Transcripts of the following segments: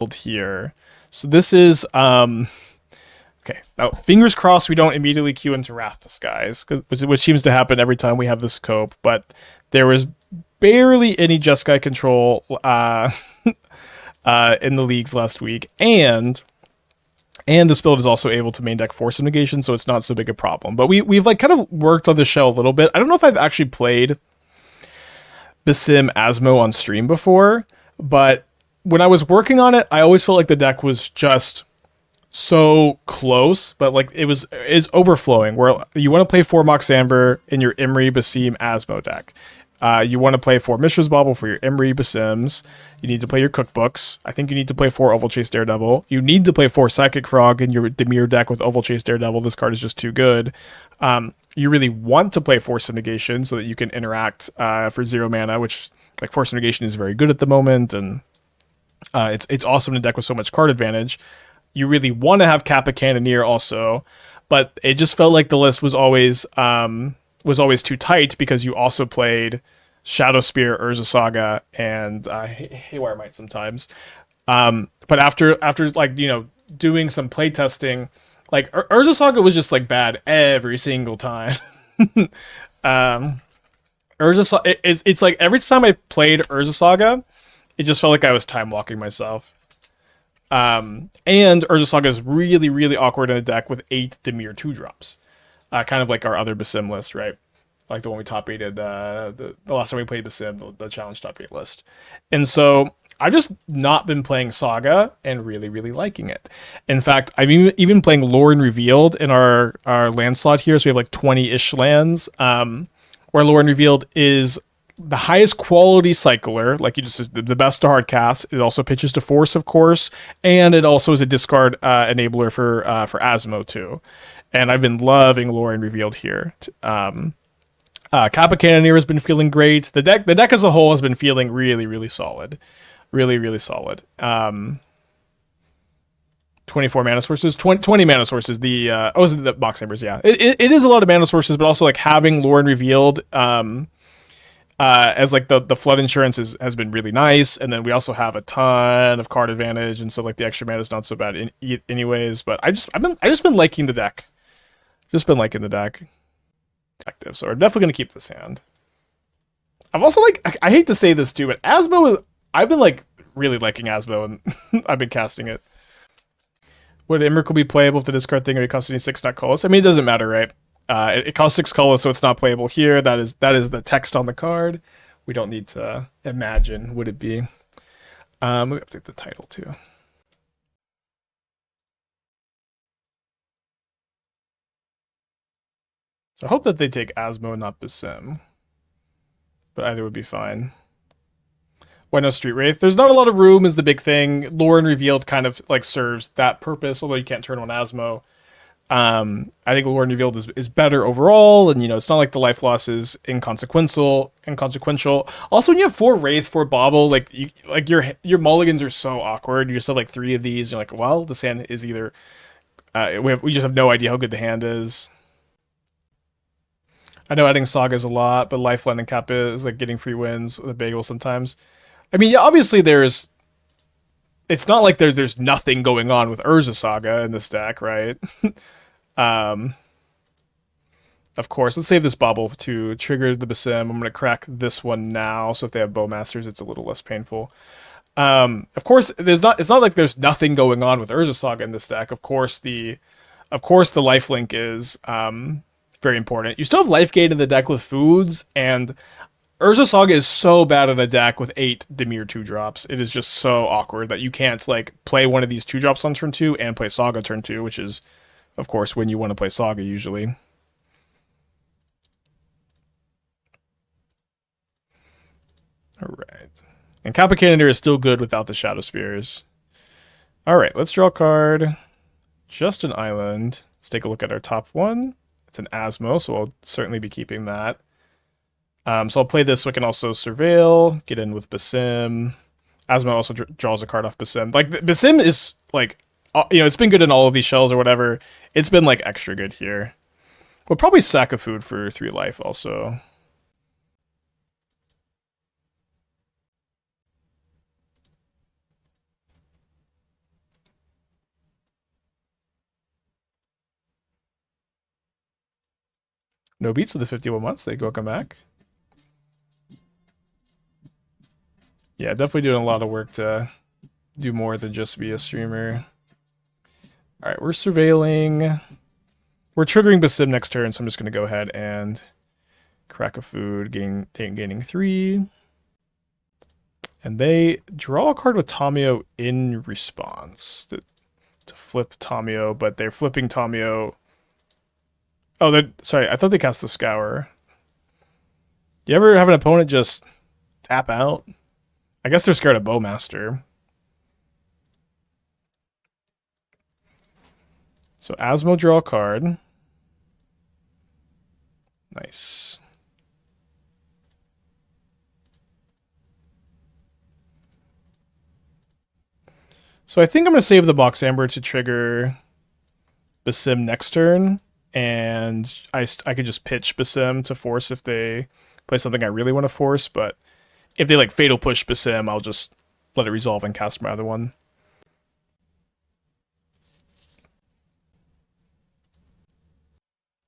here. So this is okay. Now, fingers crossed we don't immediately queue into Wrath the Skies, which seems to happen every time we have this cope. But there was barely any Jeskai control in the leagues last week, and this build is also able to main deck Force of Negation, so it's not so big a problem. But we've like kind of worked on the shell a little bit. I don't know if I've actually played Basim Asmo on stream before, but when I was working on it, I always felt like the deck was just so close, but like it's overflowing. Where you want to play 4 Mox Amber in your Emry Basim Asmo deck. You want to play 4 Mishra's Bauble for your Emry Basims. You need to play your cookbooks. I think you need to play 4 Ovalchase Daredevil. You need to play 4 Psychic Frog in your Dimir deck with Ovalchase Daredevil. This card is just too good. You really want to play Force of Negation so that you can interact for 0 mana, which like Force of Negation is very good at the moment, and it's awesome in a deck with so much card advantage. You really want to have Kappa Cannoneer also, but it just felt like the list was always too tight because you also played Shadow Spear, Urza Saga, and Haywire Might sometimes. But after like, you know, doing some playtesting, like Urza Saga was just like bad every single time. Urza Saga, it's like every time I played Urza Saga, it just felt like I was time walking myself. And Urza Saga is really, really awkward in a deck with 8 Dimir 2-drops. Kind of like our other Basim list, right? Like the one we top 8'd the last time we played Basim, the challenge top 8 list. And so I've just not been playing Saga and really, really liking it. In fact, I've even playing Lrien Revealed in our land slot here. So we have like 20-ish lands, where Lrien Revealed is the highest quality cycler, like you just the best to hard cast. It also pitches to Force, of course, and it also is a discard enabler for Asmo too. And I've been loving Lrien Revealed here. Kappa Cannoneer has been feeling great. The deck as a whole has been feeling really, really solid. Really, really solid. 24 mana sources, 20 mana sources. The Mox Ambers, yeah. It is a lot of mana sources, but also like having Lrien Revealed as like the flood insurance has been really nice. And then we also have a ton of card advantage, and so like the extra mana is not so bad anyways. But I just been liking the deck. Just been liking the deck. Active, so we're definitely gonna keep this hand. I'm also like, I hate to say this too, but Asmo is, I've been like really liking Asmo, and I've been casting it. Would Emrakul be playable if the discard thing or it costs any 6 not colorless? I mean, it doesn't matter, right? It costs 6 colorless, so it's not playable here. That is the text on the card. We don't need to imagine would it be. We have to get the title too. So I hope that they take Asmo, not Basim. But either would be fine. Why no Street Wraith? There's not a lot of room is the big thing. Lrien Revealed kind of like serves that purpose, although you can't turn on Asmo. I think Lrien Revealed is better overall, and you know, it's not like the life loss is inconsequential. Also, when you have 4 Wraith, 4 Bauble, like your mulligans are so awkward. You just have like 3 of these, and you're like, well, this hand is either we just have no idea how good the hand is. I know adding Sagas a lot, but Lifeline and Kappa is like getting free wins with a bagel sometimes. I mean, yeah, obviously it's not like there's nothing going on with Urza Saga in this deck, right? Of course, let's save this Bauble to trigger the Basim. I'm going to crack this one now, so if they have Bowmasters, it's a little less painful. Of course, it's not like there's nothing going on with Urza Saga in this deck. Of course, the lifelink is very important. You still have life gain in the deck with foods, and Urza Saga is so bad in a deck with 8 Dimir 2-drops. It is just so awkward that you can't like play one of these 2-drops on turn 2 and play Saga turn 2, which is, of course, when you want to play Saga usually. Alright. And Kappa Cannoneer is still good without the Shadow Spears. Alright, let's draw a card. Just an island. Let's take a look at our top one. It's an Asmo, so I'll certainly be keeping that. So I'll play this so I can also Surveil, get in with Basim. Asmo also draws a card off Basim. Like, Basim is, like, you know, it's been good in all of these shells or whatever. It's been, like, extra good here. We'll probably sack a food for 3 life also. No beats of the 51 months. They welcome back. Yeah, definitely doing a lot of work to do more than just be a streamer. All right, we're surveilling. We're triggering Basim next turn, so I'm just going to go ahead and crack a food, gaining 3. And they draw a card with Tamio in response to flip Tamio, but they're flipping Tamio. Oh, sorry, I thought they cast the Scour. You ever have an opponent just tap out? I guess they're scared of Bowmaster. So Asmo draw a card. Nice. So I think I'm going to save the Mox Amber to trigger Basim next turn, and I could just pitch Basim to force if they play something I really want to force, but if they like Fatal Push Basim, I'll just let it resolve and cast my other one.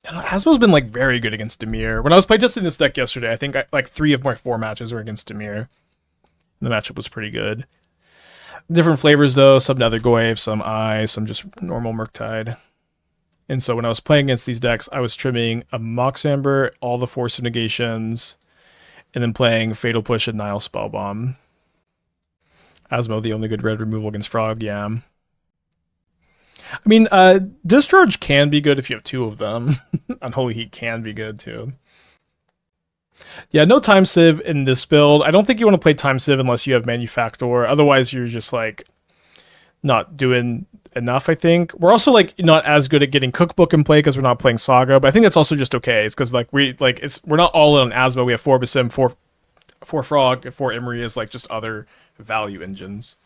Asmo's been like very good against Dimir. When I was playtesting this deck yesterday, I think like 3 of my 4 matches were against Dimir. The matchup was pretty good. Different flavors though, some Nethergoyf, some Eye, some just normal Murktide. And so when I was playing against these decks, I was trimming a Mox Amber, all the Force of Negations, and then playing Fatal Push and Nihil Spellbomb. Asmo, the only good red removal against Frog, yeah. I mean, Discharge can be good if you have 2 of them. Unholy Heat can be good too. Yeah, no Time Sieve in this build. I don't think you want to play Time Sieve unless you have Manufactor. Otherwise, you're just like not doing enough, I think. We're also like not as good at getting Cookbook in play because we're not playing Saga, but I think that's also just okay. It's because like we're not all in on Asmo. We have 4 Basim, 4 Frog, 4 Emry is like just other value engines.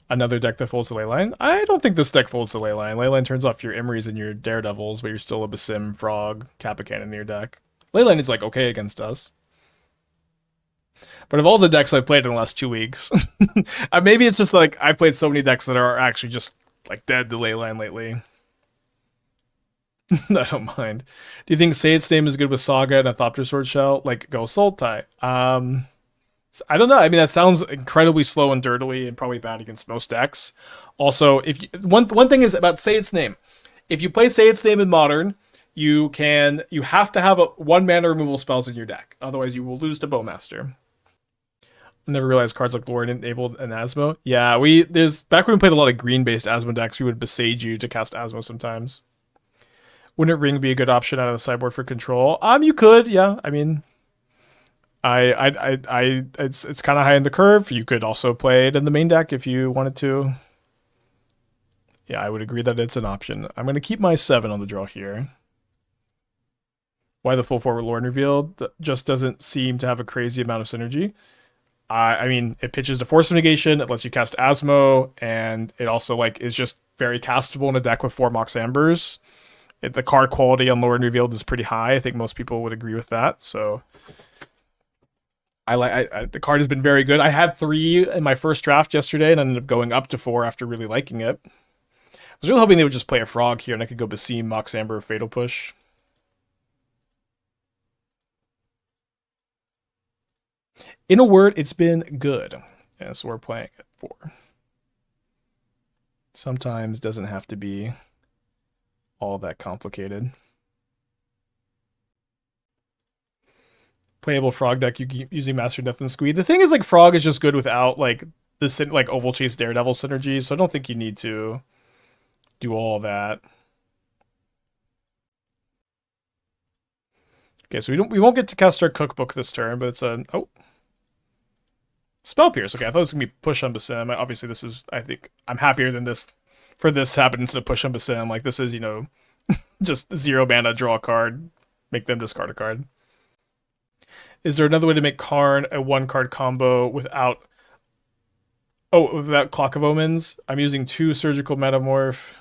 Another deck that folds the Leyline? I don't think this deck folds the Leyline. Leyline turns off your Emrys and your Daredevils, but you're still a Basim, Frog, Kappa Cannoneer deck. Leyline is like okay against us. But of all the decks I've played in the last 2 weeks, maybe it's just like I've played so many decks that are actually just like dead to Leyline lately. I don't mind. Do you think Sade's name is good with Saga and a Thopter Sword Shell? Like go Sultai. I don't know. I mean, that sounds incredibly slow and dirtily and probably bad against most decks. Also, if one thing is about Sade's name. If you play Sade's name in Modern, you have to have 1 mana removal spells in your deck. Otherwise, you will lose to Bowmaster. I never realized cards like Lrien enabled an Asmo. Yeah, back when we played a lot of green-based Asmo decks, we would Besage you to cast Asmo sometimes. Wouldn't Ring be a good option out of the sideboard for control? You could, yeah. I mean, it's kind of high in the curve. You could also play it in the main deck if you wanted to. Yeah, I would agree that it's an option. I'm going to keep my 7 on the draw here. Why the full forward Lrien Revealed? That just doesn't seem to have a crazy amount of synergy. I mean, it pitches to Force of Negation, it lets you cast Asmo, and it also like is just very castable in a deck with 4 Mox Ambers. The card quality on Lrien Revealed is pretty high. I think most people would agree with that. So the card has been very good. I had 3 in my first draft yesterday, and I ended up going up to 4 after really liking it. I was really hoping they would just play a Frog here, and I could go Basim, Mox Amber, Fatal Push. In a word, it's been good. Yeah, so we're playing it 4. Sometimes doesn't have to be all that complicated. Playable Frog deck, you keep using Master Death and Squeed. The thing is, like, Frog is just good without, like, this, like, Ovalchase Daredevil synergy, so I don't think you need to do all that. Okay, so we won't get to cast our Cookbook this turn, but it's a... Oh. Spell Pierce. Okay, I thought it was going to be Push on Basim. Obviously, this is... I think I'm happier than this... For this to happen instead of Push on Basim. Like, this is, you know... just 0 mana, draw a card. Make them discard a card. Is there another way to make Karn a 1-card combo without... Oh, without Clock of Omens? I'm using 2 Surgical Metamorph...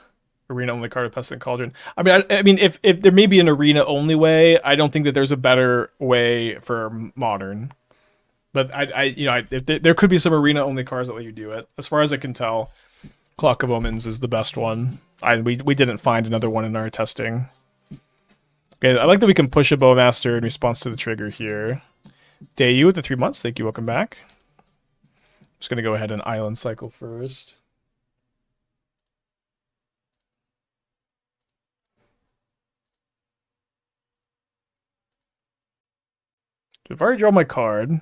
Arena-only card of Pestilent Cauldron. I mean, if there may be an arena-only way, I don't think that there's a better way for Modern. But there could be some arena-only cards that let you do it. As far as I can tell, Clock of Omens is the best one. We didn't find another one in our testing. Okay, I like that we can push a Bowmaster in response to the trigger here. Dayu with the 3 months. Thank you. Welcome back. Just going to go ahead and island cycle first. I've already drawn my card.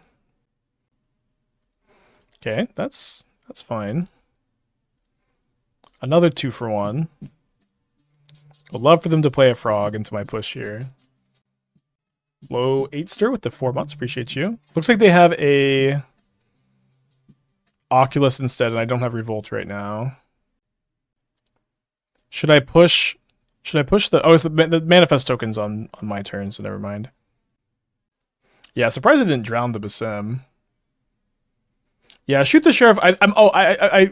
Okay, that's fine. Another 2 for 1. Would love for them to play a frog into my push here. Low 8-ster with the 4 months. Appreciate you. Looks like they have a Oculus instead, and I don't have Revolt right now. Should I push the... Oh, it's the manifest tokens on my turn, so never mind. Yeah, surprised I didn't drown the Basim. Yeah, Shoot the Sheriff.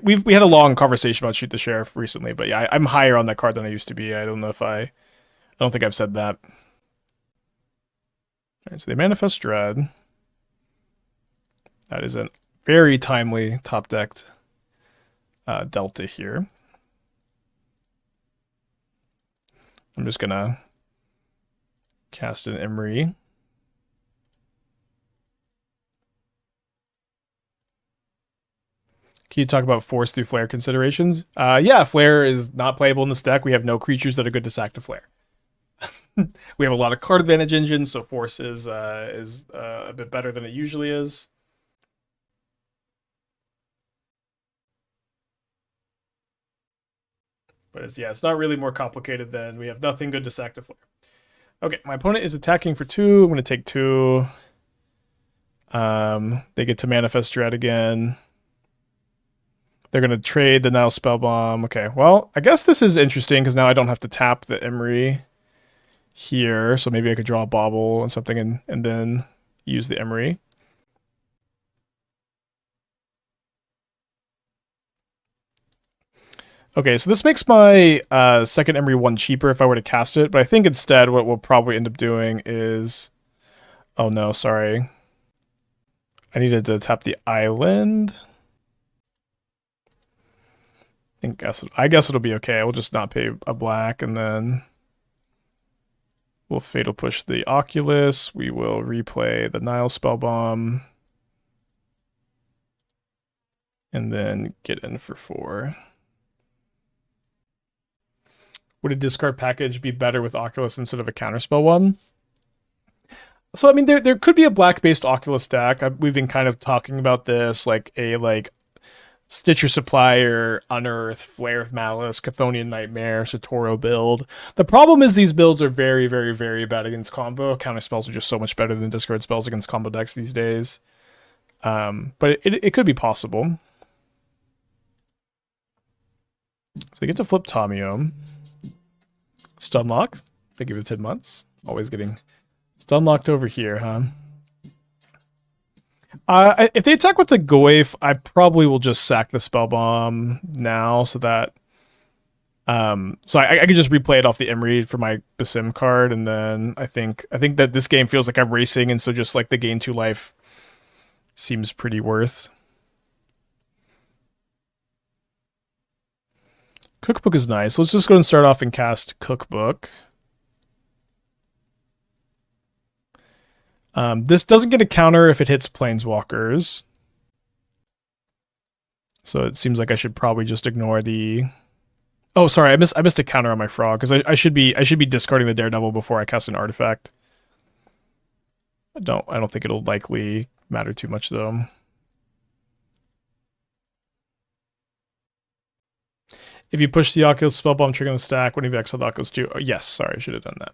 We had a long conversation about Shoot the Sheriff recently, but yeah, I'm higher on that card than I used to be. I don't know if I don't think I've said that. Alright, so they manifest Dread. That is a very timely top decked Delta here. I'm just gonna cast an Emry. Can you talk about Force through Flare considerations? Yeah, Flare is not playable in this deck. We have no creatures that are good to sack to Flare. We have a lot of card advantage engines, so Force is a bit better than it usually is. But it's not really more complicated than we have nothing good to sack to Flare. Okay, my opponent is attacking for 2. I'm going to take 2. They get to manifest Dread again. They're going to trade the Nihil Spellbomb. Okay, well, I guess this is interesting because now I don't have to tap the Emry here. So maybe I could draw a Bauble and something and then use the Emry. Okay, so this makes my second Emry 1 cheaper if I were to cast it. But I think instead what we'll probably end up doing is... Oh no, sorry. I needed to tap the island. I guess it'll be okay. We'll just not pay a black, and then we'll Fatal Push the Oculus. We will replay the Nihil Spellbomb, and then get in for 4. Would a discard package be better with Oculus instead of a counterspell one? So I mean, there could be a black-based Oculus deck. We've been kind of talking about this, like a Stitcher Supplier, Unearth, Flare of Malice, Chthonian Nightmare, Satori build. The problem is these builds are very, very, very bad against combo. Counter spells are just so much better than discard spells against combo decks these days. But it could be possible. So they get to flip Tamiyo. Stunlock. Thank you for the 10 months. Always getting stunlocked over here, huh? If they attack with the Goyf, I probably will just sack the Spellbomb now, so that so I could just replay it off the Emry for my Basim card, and then I think that this game feels like I'm racing, and so just like the gain 2 life seems pretty worth. Cookbook is nice. Let's just go and start off and cast Cookbook. This doesn't get a counter if it hits Planeswalkers. So it seems like I should probably just ignore the... Oh, sorry, I missed a counter on my frog, because I should be discarding the Daredevil before I cast an artifact. I don't think it'll likely matter too much, though. If you push the Oculus Spellbomb trigger on the stack, when you exile the Oculus too. Oh, yes, sorry, I should have done that.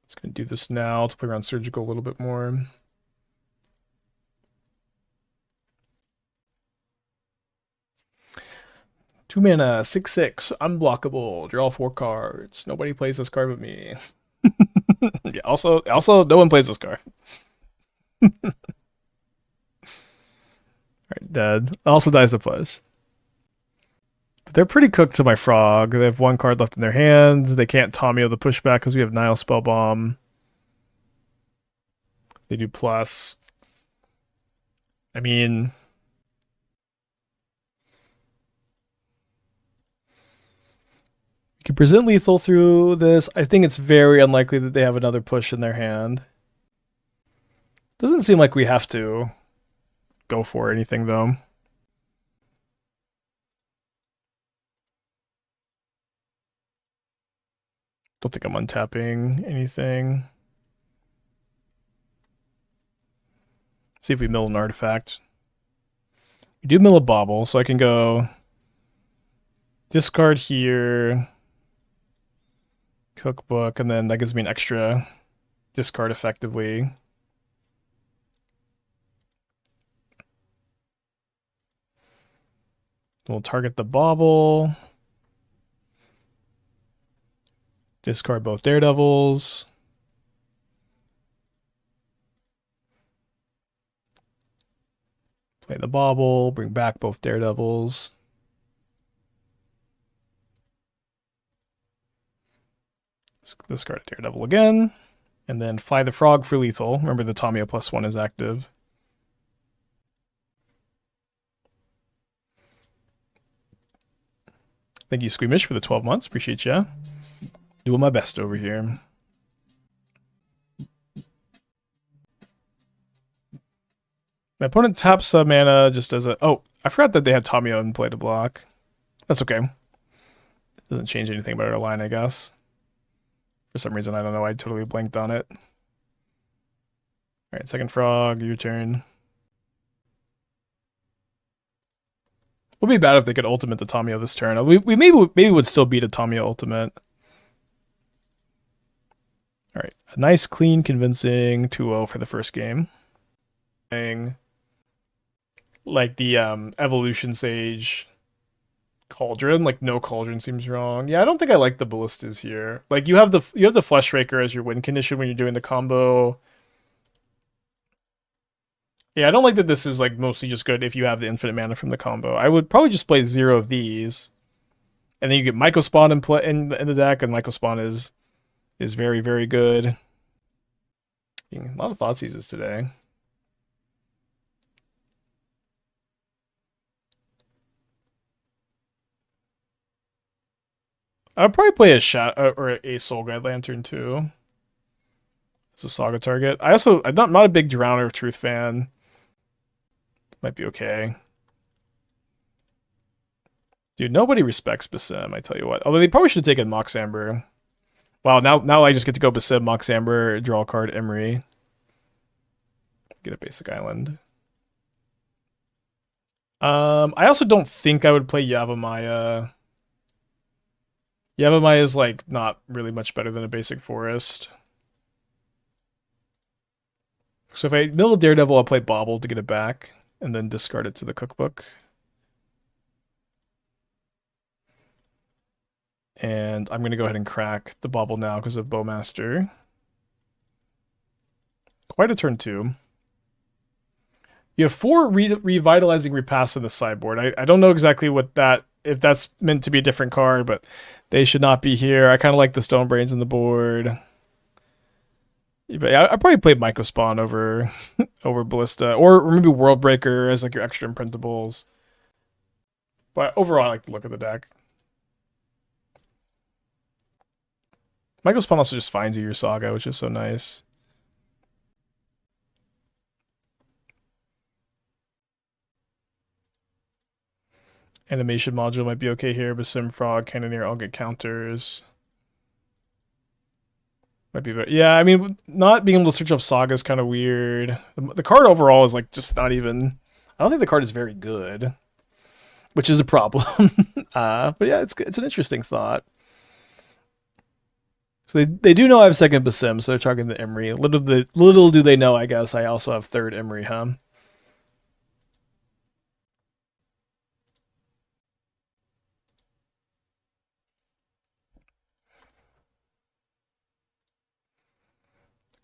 Just gonna do this now to play around Surgical a little bit more. Two mana, 6/6, unblockable. Draw 4 cards. Nobody plays this card but me. Yeah. Also, no one plays this card. Alright, dead. Also dies the flesh. But they're pretty cooked to my frog. They have 1 card left in their hand. They can't Tamiyo the pushback because we have Nihil Spellbomb. They do plus. I mean... Can present lethal through this. I think it's very unlikely that they have another push in their hand. Doesn't seem like we have to go for anything, though. Don't think I'm untapping anything. See if we mill an artifact. We do mill a Bauble, so I can go discard here, cookbook, and then that gives me an extra discard effectively. We'll target the Bauble. Discard both Daredevils. Play the Bauble, bring back both Daredevils. Discard a Daredevil again. And then fly the Frog for lethal. Remember the Tamiya +1 is active. Thank you, Squeamish, for the 12 months. Appreciate ya. Doing my best over here. My opponent taps mana just as a... Oh, I forgot that they had Tamiya in play to block. That's okay. Doesn't change anything about our line, I guess. For some reason, I don't know. I totally blanked on it. Alright, second frog, your turn. Would be bad if they could ultimate the Tamiya this turn. We maybe would still beat a Tamiya ultimate. Alright, a nice, clean, convincing 2-0 for the first game. Like the Evolution Sage Cauldron, like no Cauldron seems wrong. Yeah, I don't think I like the ballistas here. Like you have the Fleshraker as your win condition when you're doing the combo. Yeah, I don't like that this is like mostly just good if you have the infinite mana from the combo. I would probably just play 0 of these. And then you get Myco Spawn in the deck, and Myco Spawn is very, very good. A lot of Thoughtseizes today. I'd probably play a or a Soul Guide Lantern too. It's a Saga target. I'm not a big Drowner of Truth fan. Might be okay. Dude, nobody respects Basim, I tell you what. Although they probably should have taken Mox Amber. Wow, now I just get to go Basim, Mox Amber, draw a card, Emry. Get a basic island. I also don't think I would play Yavimaya. Yavimaya is like not really much better than a basic forest. So if I mill a Daredevil, I'll play Bauble to get it back, and then discard it to the cookbook. And I'm going to go ahead and crack the Bauble now because of Bowmaster. Quite a turn 2. You have 4 Revitalizing Repasts in the sideboard. I don't know exactly what if that's meant to be a different card, but they should not be here. I kind of like the Stone Brains on the board. But yeah, I probably played Myco Spawn over Ballista, or maybe World Breaker as like your extra imprintables. But overall, I like the look of the deck. Myco Spawn also just finds you your Saga, which is so nice. Animation module might be okay here, but Sim Frog, Cannoneer, I'll get counters. Might be better. Yeah, I mean, not being able to search up Saga is kind of weird. The card overall is like just not even... I don't think the card is very good, which is a problem. But yeah, it's an interesting thought. So they do know I have second Basim, so they're targeting the Emry. Little do they know, I guess, I also have third Emry, huh?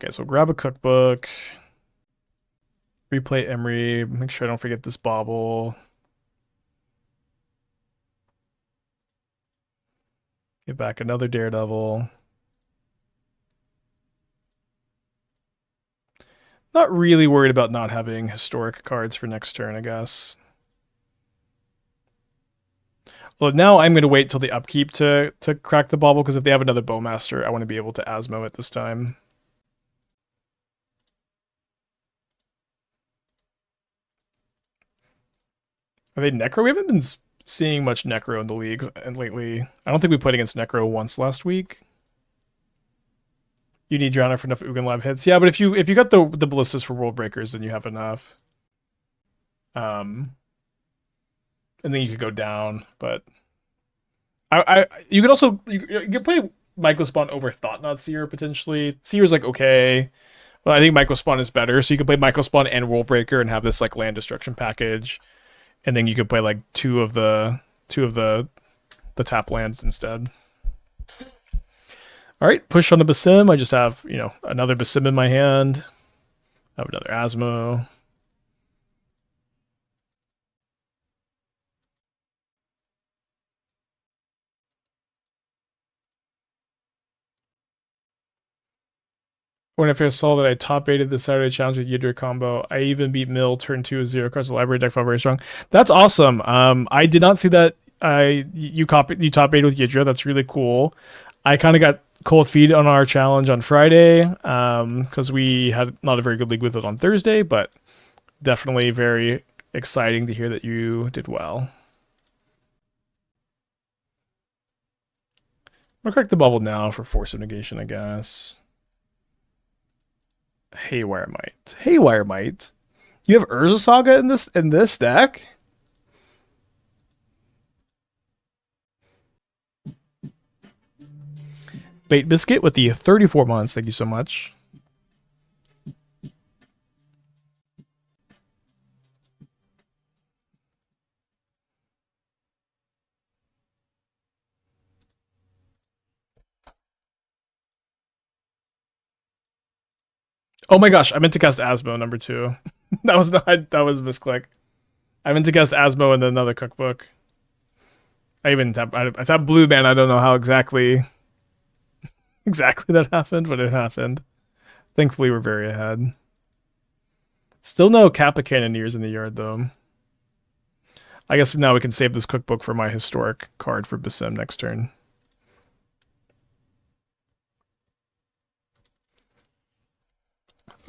Okay, so grab a cookbook. Replay Emry. Make sure I don't forget this Bauble. Get back another Daredevil. Not really worried about not having historic cards for next turn, I guess. Well, now I'm going to wait till the upkeep to crack the Bauble, because if they have another Bowmaster, I want to be able to Asmo it this time. Are they Necro? We haven't been seeing much Necro in the league and lately. I don't think we played against Necro once last week. You need Drowner for enough Ugin Lab hits. Yeah, but if you got the Ballistas for World Breakers, then you have enough. And then you could go down, but you could also you could play Mycospawn over Thought-Knot Seer potentially. Seer's like okay. Well, I think Mycospawn is better, so you could play Mycospawn and World Breaker and have this like land destruction package. And then you could play like two of the tap lands instead. All right, push on the Basim. I just have, another Basim in my hand. I have another Asmo. When I first saw that I top 8'd the Saturday challenge with Yidra combo, I even beat Mill turn 2 of 0 across the library deck felt very strong. That's awesome. I did not see that you top 8 with Yidra. That's really cool. I kind of got cold feet on our challenge on Friday because we had not a very good league with it on Thursday, but definitely very exciting to hear that you did well. I'll crack the Bauble now for Force of Negation, I guess. Haywire Might. Haywire Might. You have Urza Saga in this deck? Bait Biscuit with the 34 months. Thank you so much. Oh my gosh, I meant to cast Asmo number 2. that was a misclick. I meant to cast Asmo in another cookbook. I tapped Blue Man. I don't know how exactly that happened, but it happened. Thankfully, we're very ahead. Still no Kappa Cannoneers in the yard, though. I guess now we can save this cookbook for my historic card for Basim next turn.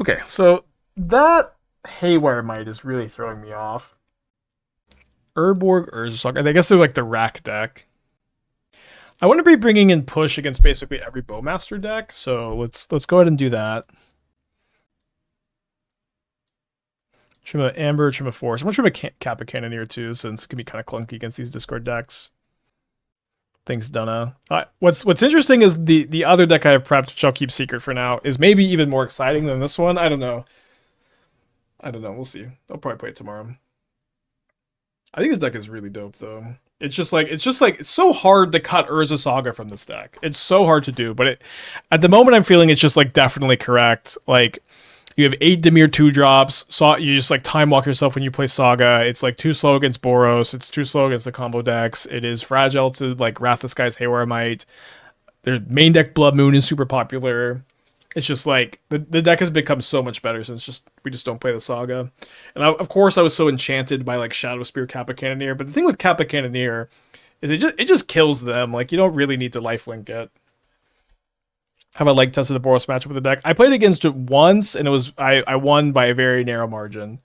Okay, so that Haywire Might is really throwing me off. Urborg, Urzasok. I guess they're like the rack deck. I want to be bringing in push against basically every Bowmaster deck, so let's go ahead and do that. Trim a Amber, trim a Force. I'm gonna trim a Kappa Cannoneer too, since it can be kind of clunky against these discard decks. Thanks, Dunna. What's interesting is the other deck I have prepped, which I'll keep secret for now, is maybe even more exciting than this one. I don't know. We'll see. I'll probably play it tomorrow. I think this deck is really dope, though. It's so hard to cut Urza Saga from this deck. It's so hard to do, but at the moment I'm feeling it's just like definitely correct. Like you have 8 Dimir 2-drops. So you just like time walk yourself when you play Saga. It's like too slow against Boros. It's too slow against the combo decks. It is fragile to like Wrath the Sky's Haywire Might. Their main deck Blood Moon is super popular. It's just like the deck has become so much better since we just don't play the Saga. And of course I was so enchanted by like Shadow Spear Kappa Cannoneer, but the thing with Kappa Cannoneer is it just kills them. Like you don't really need to lifelink it. Have I like tested the Boros matchup with the deck? I played against it once and I won by a very narrow margin.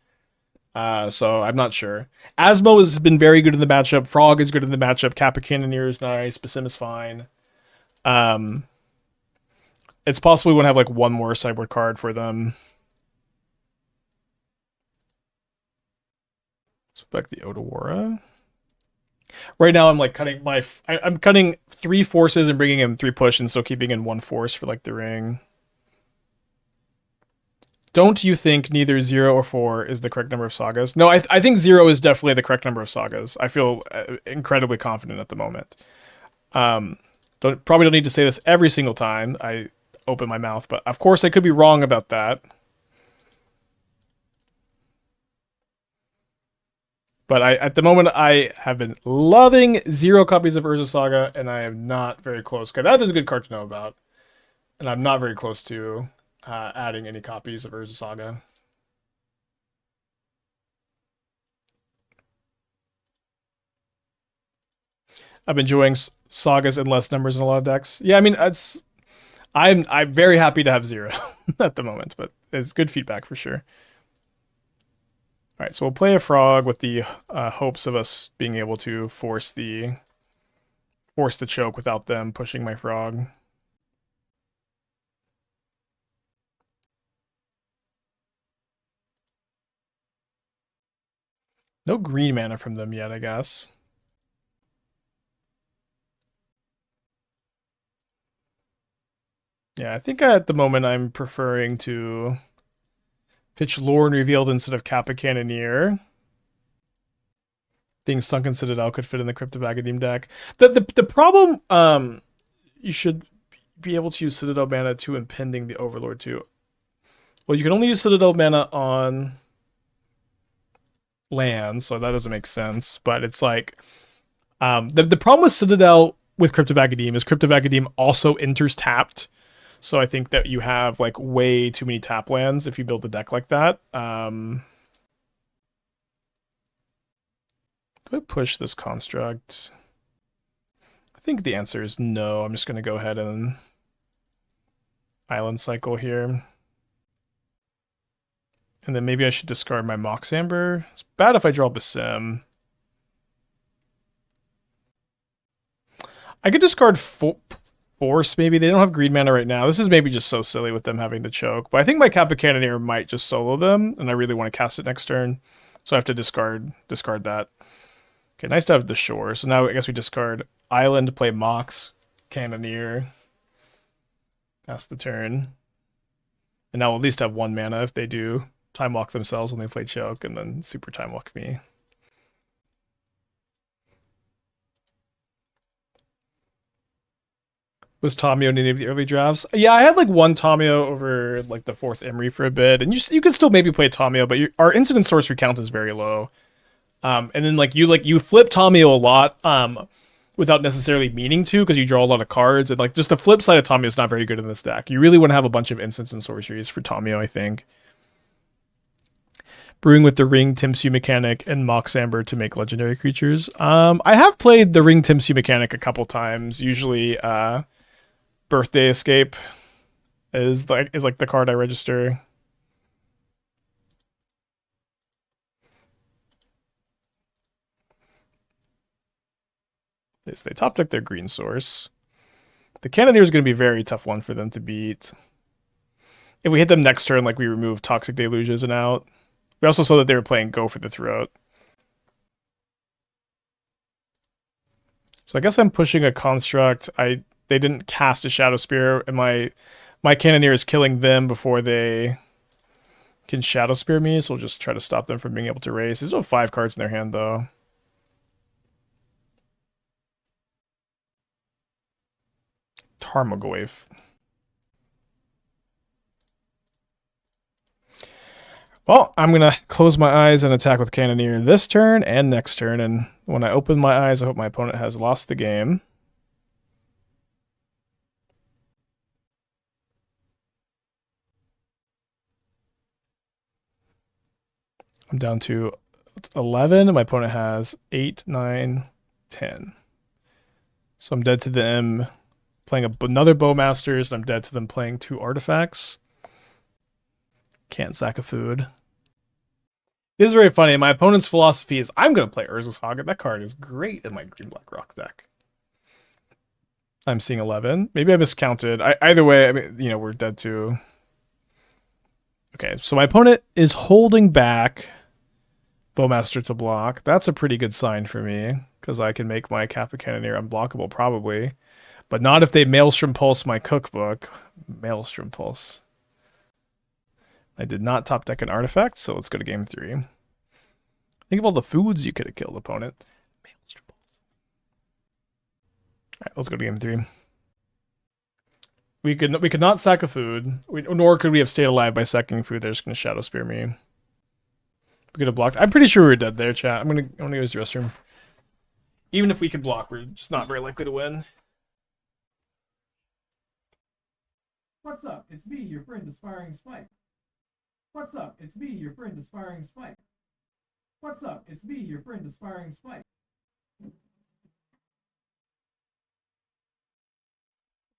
So I'm not sure. Asmo has been very good in the matchup. Frog is good in the matchup. Kappa Cannoneer is nice. Basim is fine. It's possible we want to have like one more sideboard card for them. Let's put back the Otawara. Right now, I'm like cutting I'm cutting 3 forces and bringing in 3 push, and still keeping in 1 force for like the ring. Don't you think neither 0 or 4 is the correct number of sagas? No, I think 0 is definitely the correct number of sagas. I feel incredibly confident at the moment. Probably don't need to say this every single time I open my mouth, but of course I could be wrong about that. But at the moment, I have been loving 0 copies of Urza Saga, and I am not very close. Okay, that is a good card to know about. And I'm not very close to adding any copies of Urza Saga. I'm enjoying sagas in less numbers in a lot of decks. Yeah, I mean, I'm very happy to have 0 at the moment, but it's good feedback for sure. All right, so we'll play a frog with the hopes of us being able to force the choke without them pushing my frog. No green mana from them yet, I guess. Yeah, I think at the moment I'm preferring to pitch Lrien Revealed instead of Kappa Cannoneer. Think Sunken Citadel could fit in the Crypto Academe deck. The problem, you should be able to use Citadel mana to impending the Overlord too. Well, you can only use Citadel mana on land, so that doesn't make sense. But it's like the problem with Citadel with Crypto Academe is Crypto Academe also enters tapped. So I think that you have like way too many tap lands if you build a deck like that. Do I push this construct? I think the answer is no. I'm just going to go ahead and island cycle here. And then maybe I should discard my Mox Amber. It's bad if I draw Basim. I could discard Force, maybe. They don't have green mana right now. This is maybe just so silly with them having the choke. But I think my Kappa Cannoneer might just solo them, and I really want to cast it next turn. So I have to discard that. Okay, nice to have the shore. So now I guess we discard Island to play Mox Cannoneer. Pass the turn. And now we'll at least have 1 mana if they do time walk themselves when they play choke, and then super time walk me. Was Tomio in any of the early drafts? Yeah, I had like 1 Tomio over like the 4th Emry for a bit, and you could still maybe play Tomio, but our incident sorcery count is very low. And then you flip Tomio a lot without necessarily meaning to, because you draw a lot of cards, and like just the flip side of Tomio is not very good in this deck. You really want to have a bunch of instants and sorceries for Tomio, I think. Brewing with the Ring Timsu mechanic and Mox Amber to make legendary creatures. I have played the Ring Timsu mechanic a couple times. Usually, Birthday Escape is like the card I register. They top deck their green source. The Cannoneer is going to be a very tough one for them to beat. If we hit them next turn, like we remove Toxic Deluges and out. We also saw that they were playing Go for the Throat. So I guess I'm pushing a construct. They didn't cast a Shadow Spear, and my Cannoneer is killing them before they can Shadow Spear me, so we'll just try to stop them from being able to race. They still have 5 cards in their hand, though. Tarmogoyf. Well, I'm going to close my eyes and attack with Cannoneer this turn and next turn, and when I open my eyes, I hope my opponent has lost the game. I'm down to 11, and my opponent has 8, 9, 10. So I'm dead to them playing another Bowmasters, and I'm dead to them playing 2 artifacts. Can't sack a food. This is very funny. My opponent's philosophy is I'm going to play Urza's Saga. That card is great in my green-black rock deck. I'm seeing 11. Maybe I miscounted. Either way, I mean, we're dead to... Okay, so my opponent is holding back Bowmaster to block. That's a pretty good sign for me, because I can make my Kappa Cannoneer unblockable, probably. But not if they Maelstrom Pulse my cookbook. Maelstrom Pulse. I did not top deck an artifact, so let's go to game 3. Think of all the foods you could have killed, opponent. Maelstrom Pulse. Alright, let's go to game 3. We could not sack a food, nor could we have stayed alive by sacking food. They're just going to Shadow Spear me. We could have blocked. I'm pretty sure we were dead there, chat. I'm gonna use the restroom. Even if we could block, we're just not very likely to win. What's up? It's me, your friend, Aspiring Spike. What's up? It's me, your friend, Aspiring Spike. What's up? It's me, your friend, Aspiring Spike.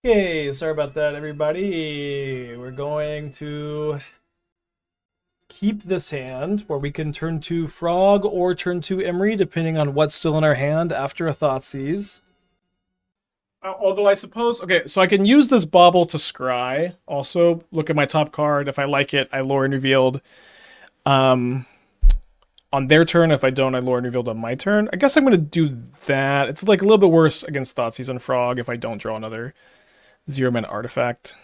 Okay, sorry about that, everybody. We're going to keep this hand where we can turn to Frog or turn to Emry, depending on what's still in our hand after a Thoughtseize. Although I suppose, okay, so I can use this Bauble to scry. Also, look at my top card. If I like it, I Lrien Revealed on their turn. If I don't, I Lrien Revealed on my turn. I guess I'm going to do that. It's like a little bit worse against Thoughtseize and Frog if I don't draw another 0-mana artifact.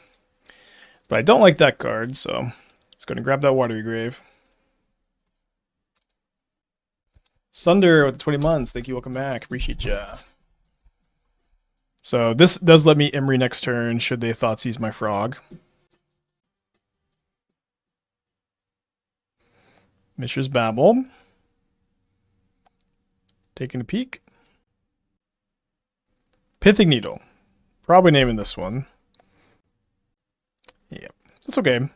But I don't like that card, so it's going to grab that Watery Grave. Sunder with the 20 months. Thank you. Welcome back. Appreciate ya. So this does let me Emry next turn should they Thoughtseize my Frog. Mishra's Bauble. Taking a peek. Pithing Needle. Probably naming this one. Yeah, that's okay.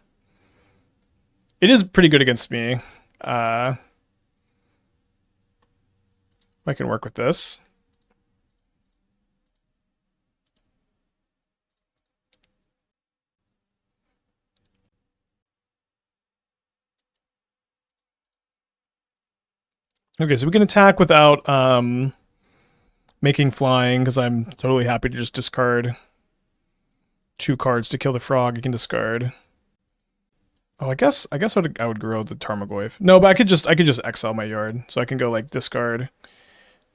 It is pretty good against me. I can work with this. Okay, so we can attack without making flying, because I'm totally happy to just discard 2 cards to kill the Frog. You can discard. Oh, I guess I would grow the Tarmogoyf. No, but I could just exile my yard, so I can go like discard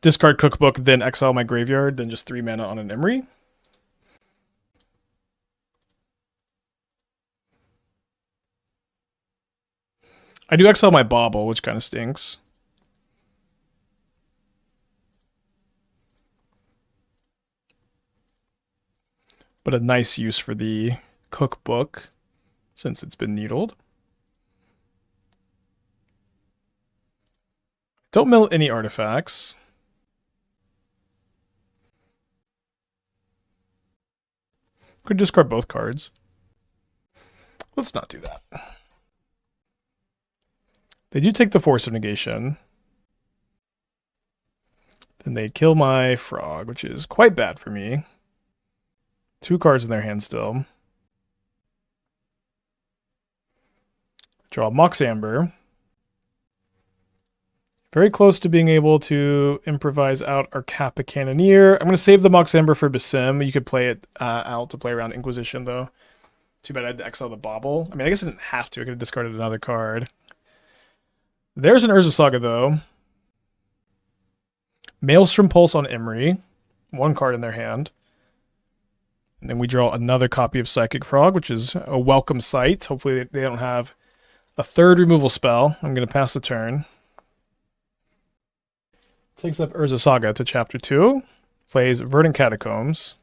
Cookbook, then exile my graveyard, then just 3 mana on an Emry. I do exile my Bauble, which kind of stinks. But a nice use for the Cookbook, since it's been needled. Don't mill any artifacts. Could discard both cards. Let's not do that. They do take the Force of Negation. Then they kill my Frog, which is quite bad for me. 2 cards in their hand still. Draw Mox Amber. Very close to being able to improvise out our Kappa Cannoneer. I'm going to save the Mox Amber for Basim. You could play it out to play around Inquisition, though. Too bad I had to exile the Bauble. I mean, I guess I didn't have to. I could have discarded another card. There's an Urza Saga, though. Maelstrom Pulse on Emry. 1 card in their hand. And then we draw another copy of Psychic Frog, which is a welcome sight. Hopefully they don't have a 3rd removal spell. I'm going to pass the turn. Takes up Urza Saga to Chapter 2. Plays Verdant Catacombs.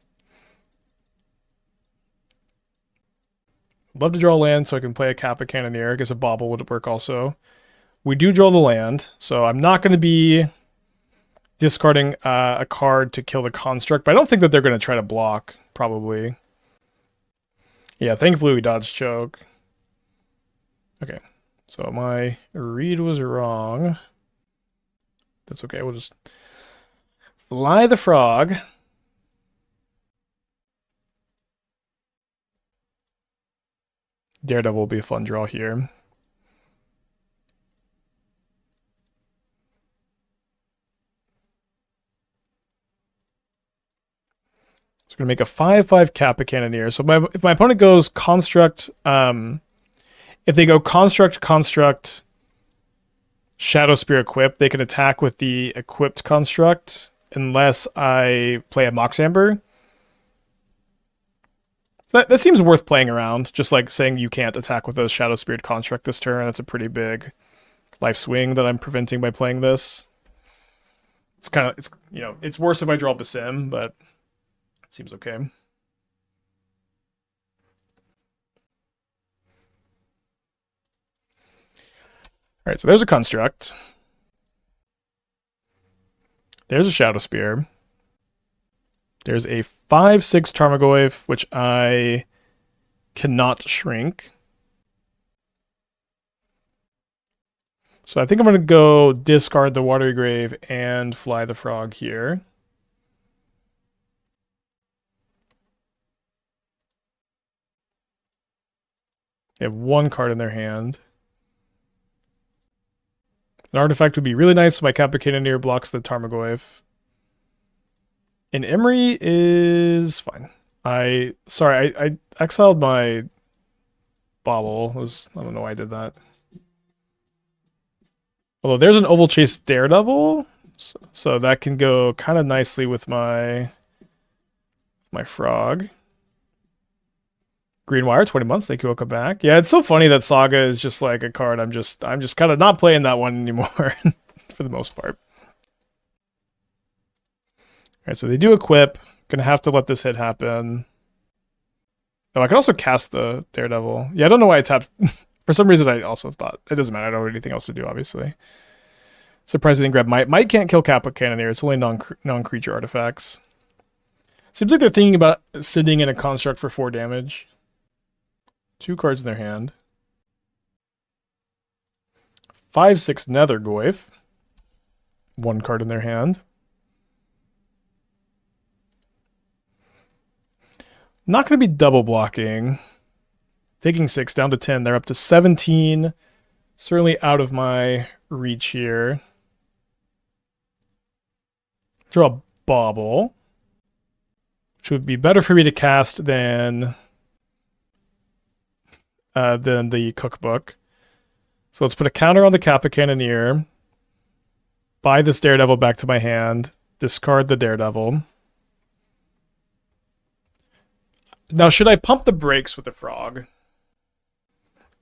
Love to draw land so I can play a Kappa Cannoneer. I guess a Bauble would work also. We do draw the land, so I'm not going to be discarding a card to kill the Construct, but I don't think that they're going to try to block, probably. Yeah, thankfully we dodged Choke. Okay, so my read was wrong. That's okay, we'll just fly the Frog. Daredevil will be a fun draw here. So we're going to make a 5/5 Kappa Cannoneer. So if my opponent goes Construct, if they go Construct, Shadow Spear equipped, they can attack with the equipped Construct unless I play a Mox Amber. So that seems worth playing around, just like saying you can't attack with a Shadow Speared Construct this turn. That's a pretty big life swing that I'm preventing by playing this. It's kind of, it's worse if I draw Basim, but it seems okay. All right, so there's a Construct. There's a Shadow Spear. There's a 5/6 Tarmogoyf, which I cannot shrink. So I think I'm going to go discard the Watery Grave and fly the Frog here. They have one card in their hand. An artifact would be really nice so my Kappa Cannoneer blocks the Tarmogoyf. And Emry is fine. I exiled my Bauble. I don't know why I did that. Although there's an Ovalchase Daredevil, so that can go kind of nicely with my frog. Green Wire, 20 months. Thank you, welcome back. Yeah, it's so funny that Saga is just like a card. I'm just kind of not playing that one anymore for the most part. All right, so they do equip. Gonna have to let this hit happen. Oh, I can also cast the Daredevil. Yeah, I don't know why I tapped. For some reason, I also thought it doesn't matter. I don't have anything else to do, obviously. Surprised I didn't grab Might. Might can't kill Kappa Cannoneer. It's only non-creature artifacts. Seems like they're thinking about sitting in a construct for 4 damage. 2 cards in their hand. 5/6 Nethergoyf. 1 card in their hand. Not going to be double blocking. Taking 6 down to 10. They're up to 17. Certainly out of my reach here. Draw a Bauble, which would be better for me to cast than the Cookbook. So let's put a counter on the Kappa Cannoneer. Buy this Daredevil back to my hand. Discard the Daredevil. Now, should I pump the brakes with the frog?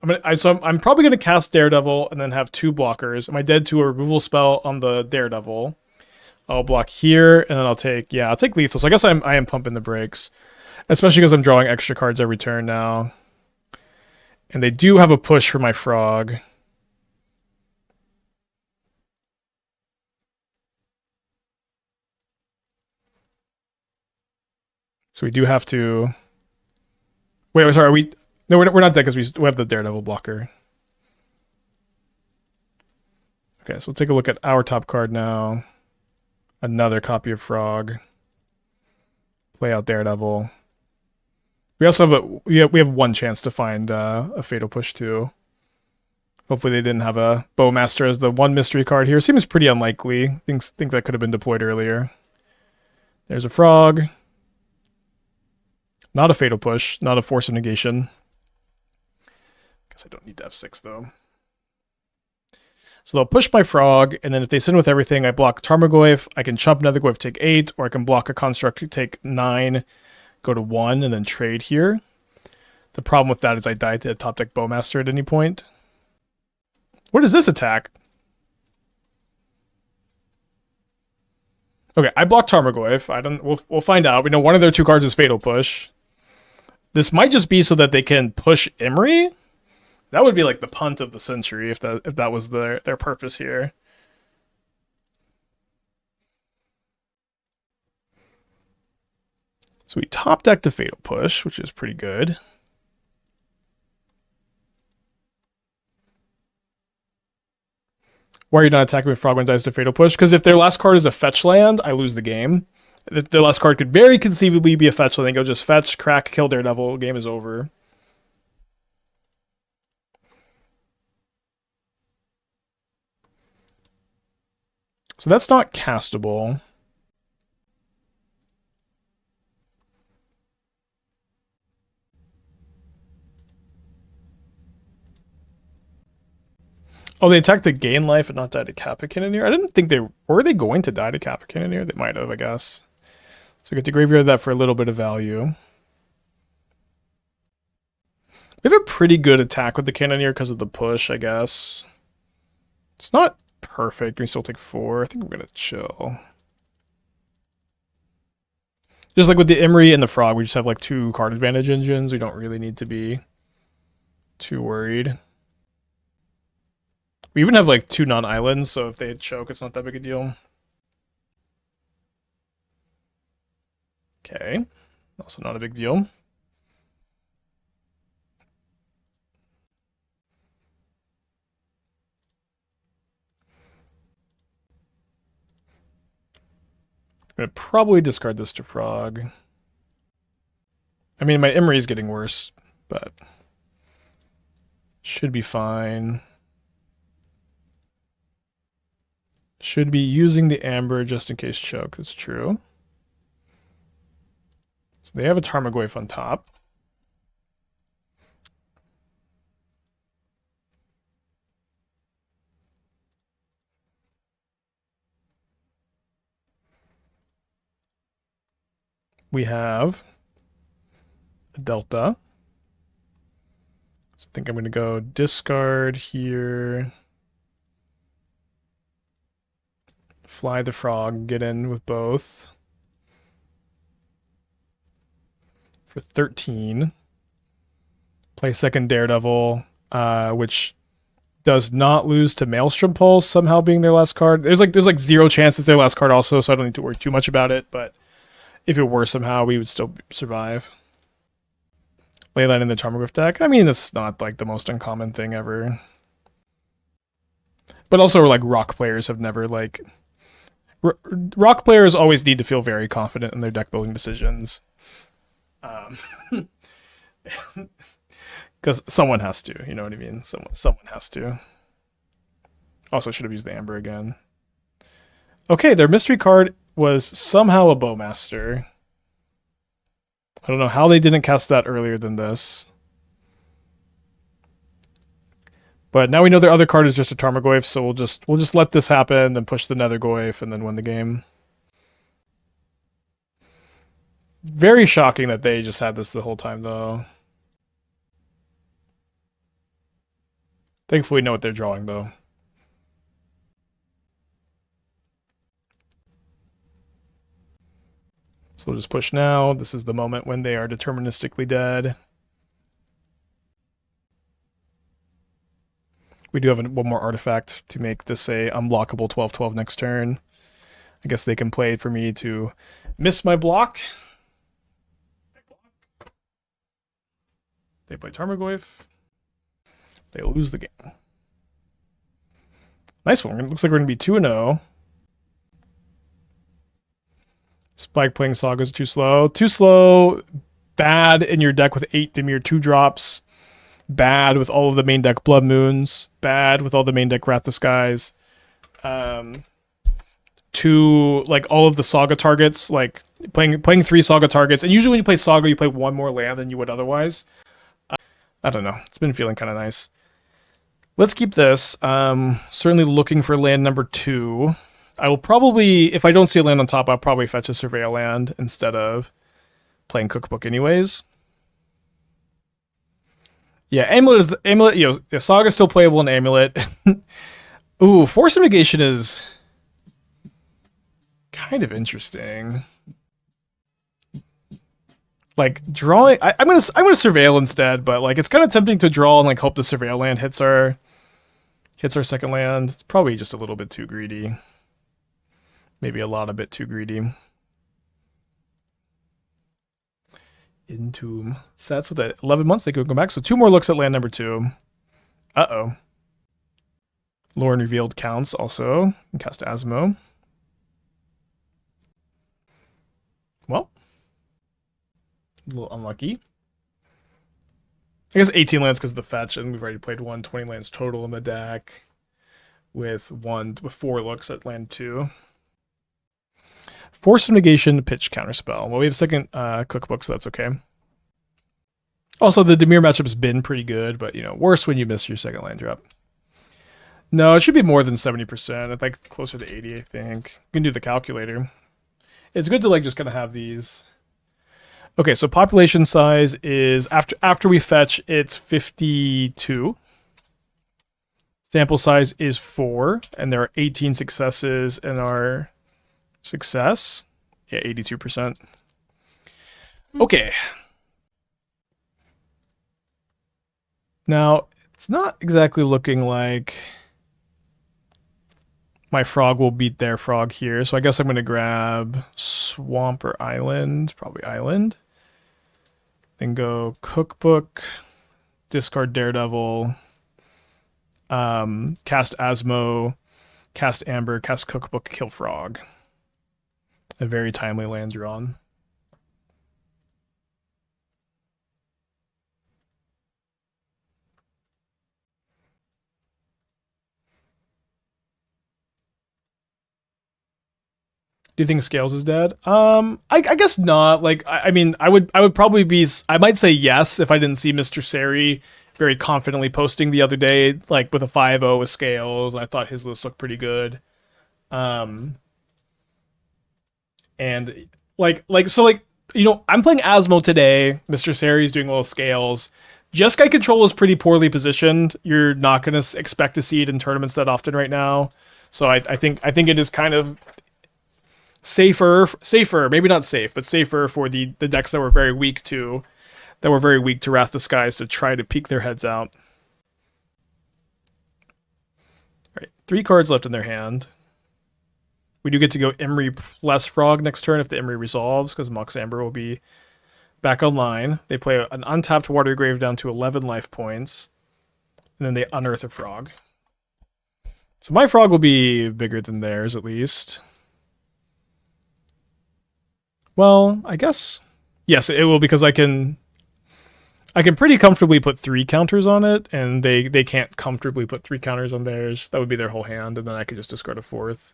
I'm probably going to cast Daredevil and then have 2 blockers. Am I dead to a removal spell on the Daredevil? I'll block here, and then I'll take lethal. So I guess I am pumping the brakes, especially because I'm drawing extra cards every turn now. And they do have a push for my frog. So we do have to... Wait, sorry, are we... No, we're not dead because we have the Daredevil blocker. Okay, so we'll take a look at our top card now. Another copy of Frog. Play out Daredevil. We also have we have 1 chance to find a Fatal Push too. Hopefully they didn't have a Bowmaster as the 1 mystery card here. Seems pretty unlikely. Think that could have been deployed earlier. There's a Frog. Not a Fatal Push. Not a Force of Negation. Guess I don't need to have 6 though. So they'll push my Frog, and then if they sit with everything, I block Tarmogoyf. I can chump Nethergoyf, take 8, or I can block a Construct, take 9, go to 1, and then trade here. The problem with that is I die to a top deck Bowmaster at any point. What is this attack? Okay, I block Tarmogoyf. We'll find out. We know one of their 2 cards is Fatal Push. This might just be so that they can push Emry. That would be like the punt of the century if that was their purpose here. So we top deck to Fatal Push, which is pretty good. Why are you not attacking with Frog when it dies to Fatal Push? Because if their last card is a fetch land, I lose the game. Their last card could very conceivably be a fetch land. Go just fetch, crack, kill Daredevil. Game is over. So that's not castable. Oh, they attacked to gain life and not die to Kappa Cannoneer? I didn't think were they going to die to Kappa Cannoneer? They might have, I guess. So get to graveyard that for a little bit of value. We have a pretty good attack with the Cannoneer because of the push, I guess. It's not perfect. We still take 4. I think we're going to chill. Just like with the Emry and the Frog, we just have like 2 card advantage engines. We don't really need to be too worried. We even have like 2 non-islands, so if they choke, it's not that big a deal. Okay. Also not a big deal. I'm going to probably discard this to Frog. I mean, my Emry is getting worse, but Should be fine. Should be using the Amber just in case choke. That's true. So they have a Tarmogoyf on top. We have a Delta. So I think I'm going to go discard here. Fly the Frog, get in with both. For 13. Play second Daredevil, which does not lose to Maelstrom Pulse somehow being their last card. There's like 0 chance it's their last card also, so I don't need to worry too much about it, but if it were somehow, we would still survive. Leyline in the Tarmogoyf deck. I mean, it's not like the most uncommon thing ever. But also, like, rock players have never, like... rock players always need to feel very confident in their deck building decisions. Because someone has to, you know what I mean? Someone has to. Also, should have used the Amber again. Okay, their mystery card was somehow a Bowmaster. I don't know how they didn't cast that earlier than this. But now we know their other card is just a Tarmogoyf, so we'll just let this happen, then push the Nethergoyf, and then win the game. Very shocking that they just had this the whole time, though. Thankfully, we know what they're drawing, though. So we'll just push now. This is the moment when they are deterministically dead. We do have one more artifact to make this a unblockable 12/12 next turn. I guess they can play for me to miss my block. They play Tarmogoyf. They lose the game. Nice one. It looks like we're going to be 2-0. Spike playing Sagas too slow. Too slow. Bad in your deck with 8 Dimir 2-drops. Bad with all of the main deck Blood Moons. Bad with all the main deck Wrath the Skies. To like all of the Saga targets, like playing 3 Saga targets. And usually when you play Saga, you play 1 more land than you would otherwise. I don't know. It's been feeling kind of nice. Let's keep this. Certainly looking for land number 2. I will probably, if I don't see a land on top, I'll probably fetch a Surveil land instead of playing Cookbook anyways. Yeah, Amulet is the Amulet, you know, Saga's still playable in Amulet. Ooh, Force of Negation is kind of interesting. Like drawing, I'm gonna Surveil instead, but like it's kind of tempting to draw and like hope the Surveil land hits our second land. It's probably just a little bit too greedy. Maybe a lot a bit too greedy. Entomb sets with 11 months. They could go back. So 2 more looks at land number 2. Uh-oh. Lrien Revealed counts also. And cast Asmo. Well. A little unlucky. I guess 18 lands because of the fetch, and we've already played 20 lands total in the deck. With 4 looks at land 2. Force of Negation, pitch counterspell. Well, we have a second cookbook, so that's okay. Also, the Dimir matchup's been pretty good, but you know, worse when you miss your second land drop. No, it should be more than 70%. I think closer to 80, I think. You can do the calculator. It's good to like just kind of have these. Okay, so population size is after we fetch, it's 52. Sample size is 4, and there are 18 successes in our success. Yeah, 82%. Okay. Now, it's not exactly looking like my frog will beat their frog here, so I guess I'm going to grab Swamp or Island. Probably Island. Then go Cookbook, discard Daredevil, cast Asmo, cast Amber, cast Cookbook, kill Frog. A very timely land drawn. Do you think Scales is dead? I guess not. Like, I mean, I would probably be. I might say yes if I didn't see Mr. Seri very confidently posting the other day, like with a 5-0 with Scales. I thought his list looked pretty good. And like you know, I'm playing Asmo today. Mr. Seri's doing little Scales. Jeskai control is pretty poorly positioned. You're not going to expect to see it in tournaments that often right now. So I think it is kind of safer, maybe not safe, but safer for the decks that were very weak to Wrath the Skies to try to peek their heads out. All right, 3 cards left in their hand. We do get to go Emry plus Frog next turn if the Emry resolves, because Mox Amber will be back online. They play an untapped Watery Grave down to 11 life points, and then they unearth a Frog. So my Frog will be bigger than theirs, at least. Well, I guess yes, it will, because I can pretty comfortably put 3 counters on it, and they can't comfortably put 3 counters on theirs. That would be their whole hand, and then I could just discard a 4th.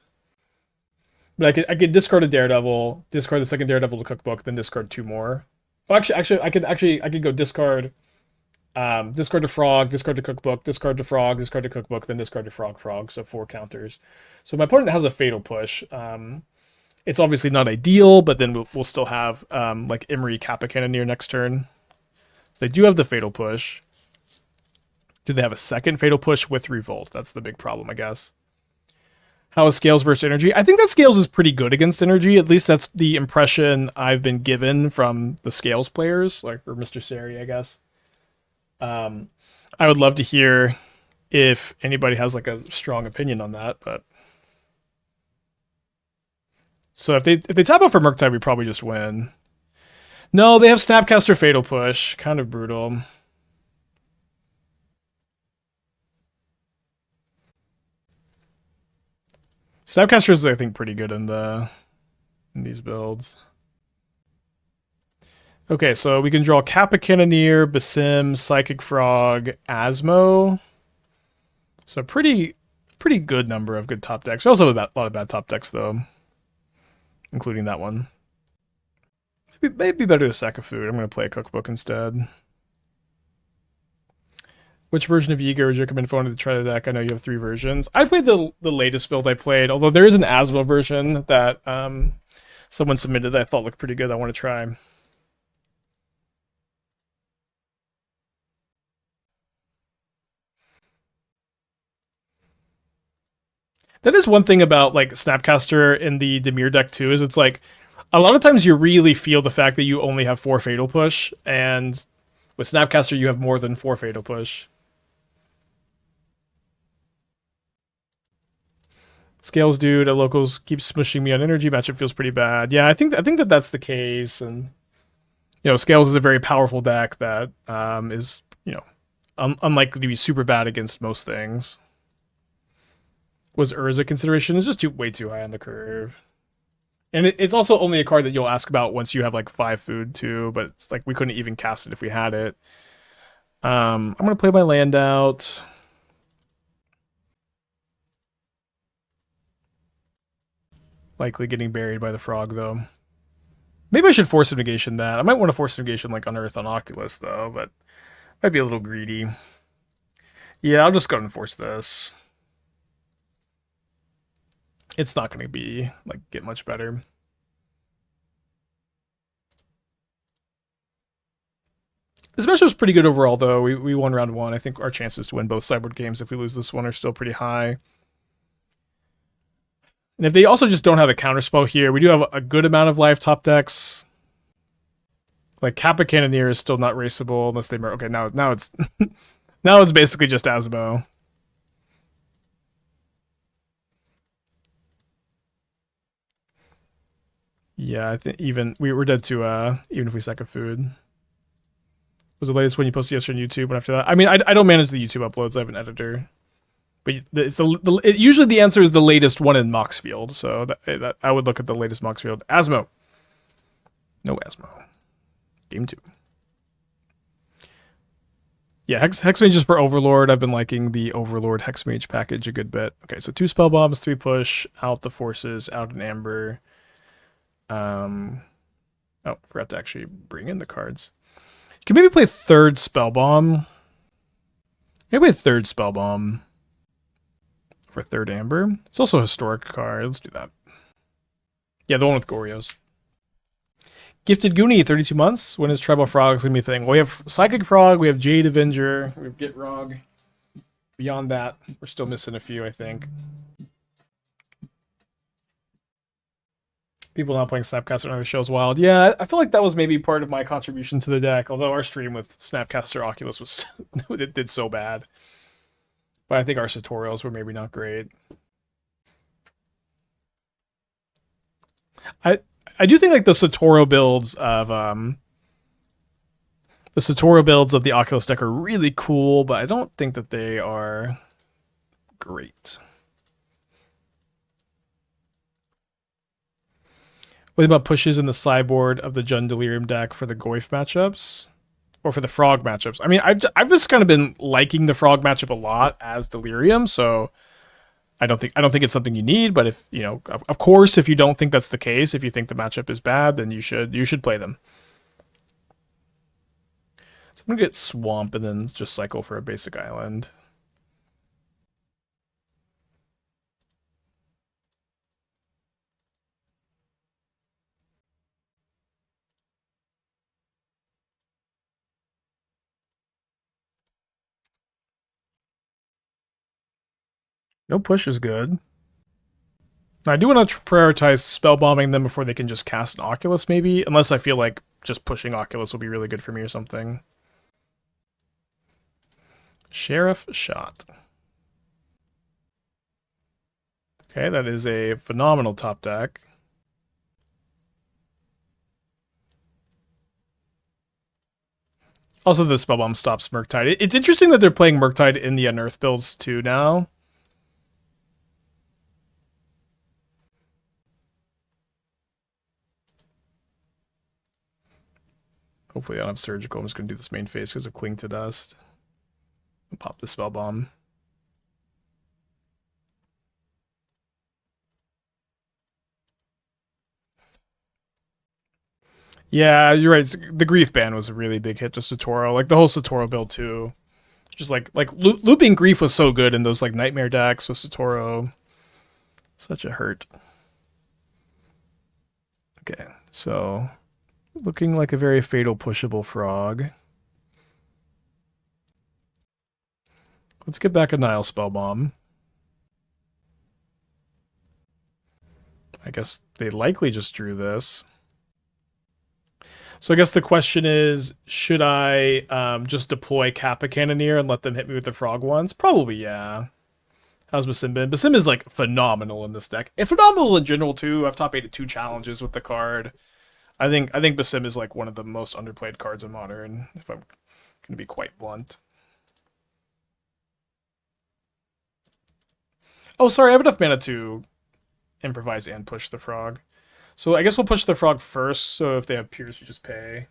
But I could discard a Daredevil, discard the second Daredevil to Cookbook, then discard 2 more. Oh, actually, I could go discard to Frog, discard to Cookbook, discard to Frog, discard to Cookbook, then discard to Frog, so 4 counters. So my opponent has a Fatal Push. It's obviously not ideal, but then we'll still have like Emry Kappa Cannoneer next turn. So they do have the Fatal Push. Do they have a second Fatal Push with Revolt? That's the big problem, I guess. How is Scales versus Energy? I think that Scales is pretty good against Energy. At least that's the impression I've been given from the Scales players, like, or Mr. Seri, I guess. I would love to hear if anybody has like a strong opinion on that, but so if they tap out for Murktide, we probably just win. No, they have Snapcaster Fatal Push. Kind of brutal. Snapcaster is, I think, pretty good in these builds. Okay, so we can draw Kappa Cannoneer, Basim, Psychic Frog, Asmo. So pretty good number of good top decks. We also have a lot of bad top decks, though, including that one. Maybe better to sack a food. I'm going to play a Cookbook instead. Which version of Yiga would you recommend if I wanted to try the deck? I know you have 3 versions. I played the latest build I played, although there is an Asmo version that someone submitted that I thought looked pretty good. I want to try. That is one thing about like Snapcaster in the Dimir deck too, is it's like a lot of times you really feel the fact that you only have 4 Fatal Push, and with Snapcaster you have more than 4 Fatal Push. Scales dude at locals keeps smushing me on energy. Matchup feels pretty bad. Yeah, I think that that's the case, and you know, Scales is a very powerful deck that is, you know, unlikely to be super bad against most things. Was Urza consideration? It's just way too high on the curve. And it's also only a card that you'll ask about once you have like 5 food too, but it's like we couldn't even cast it if we had it. I'm gonna play my land out. Likely getting buried by the Frog though. Maybe I should Force of Negation that. I might want to Force of Negation like Unearth on Oculus though, but might be a little greedy. Yeah, I'll just go and force this. It's not going to be like get much better. This matchup was pretty good overall, though. We won round 1. I think our chances to win both sideboard games if we lose this one are still pretty high. And if they also just don't have a counterspell here, we do have a good amount of live top decks. Like Kappa Cannoneer is still not raceable unless they okay, now it's now it's basically just Asmo. Yeah, I think even we're dead to even if we sack a food. Was the latest one you posted yesterday on YouTube, and after that, I mean, I don't manage the YouTube uploads. I have an editor, but it's usually the answer is the latest one in Moxfield. So that I would look at the latest Moxfield. Asmo, no Asmo. Game 2. Yeah, Hexmage is for Overlord. I've been liking the Overlord Hexmage package a good bit. Okay, so 2 spell bombs, 3 push, out the forces, out an Amber. Oh, forgot to actually bring in the cards. You can maybe play third Spellbomb. Maybe play third Spellbomb for third Amber. It's also a historic card. Let's do that. Yeah, the one with Goryo's. Gifted Goonie, 32 months. When is Tribal Frogs gonna be a thing? Well, we have Psychic Frog, we have Jade Avenger, we have Gitrog. Beyond that, we're still missing a few, I think. People not playing Snapcaster on the show's wild. Yeah, I feel like that was maybe part of my contribution to the deck, although our stream with Snapcaster Oculus was it did so bad. But I think our tutorials were maybe not great. I do think like the Satori builds of the Oculus deck are really cool, but I don't think that they are great. What about pushes in the sideboard of the Jund Delirium deck for the Goyf matchups? Or for the Frog matchups? I mean, I've just kind of been liking the Frog matchup a lot as Delirium, so I don't think it's something you need, but if, you know, of course, if you don't think that's the case, if you think the matchup is bad, then you should play them. So I'm gonna get Swamp and then just cycle for a basic island. No push is good. I do want to prioritize spellbombing them before they can just cast an Oculus, maybe. Unless I feel like just pushing Oculus will be really good for me or something. Sheriff Shot. Okay, that is a phenomenal top deck. Also, the Spellbomb stops Murktide. It's interesting that they're playing Murktide in the Unearth builds too now. Hopefully I don't have Surgical. I'm just going to do this main phase because of Cling to Dust. And pop the Spellbomb. Yeah, you're right. The Grief ban was a really big hit to Satori. Like the whole Satori build too. Just like looping Grief was so good in those like Nightmare decks with Satori. Such a hurt. Okay, so looking like a very fatal pushable frog. Let's get back a Nihil Spellbomb. I guess they likely just drew this. So I guess the question is, should I just deploy Kappa Cannoneer and let them hit me with the frog ones? Probably, yeah. How's Basim been? Basim is like phenomenal in this deck. And phenomenal in general too. I've top 8 2 challenges with the card. I think Basim is like one of the most underplayed cards in Modern, if I'm gonna be quite blunt. Oh, sorry, I have enough mana to improvise and push the frog. So I guess we'll push the frog first, so if they have Pierce, we just pay.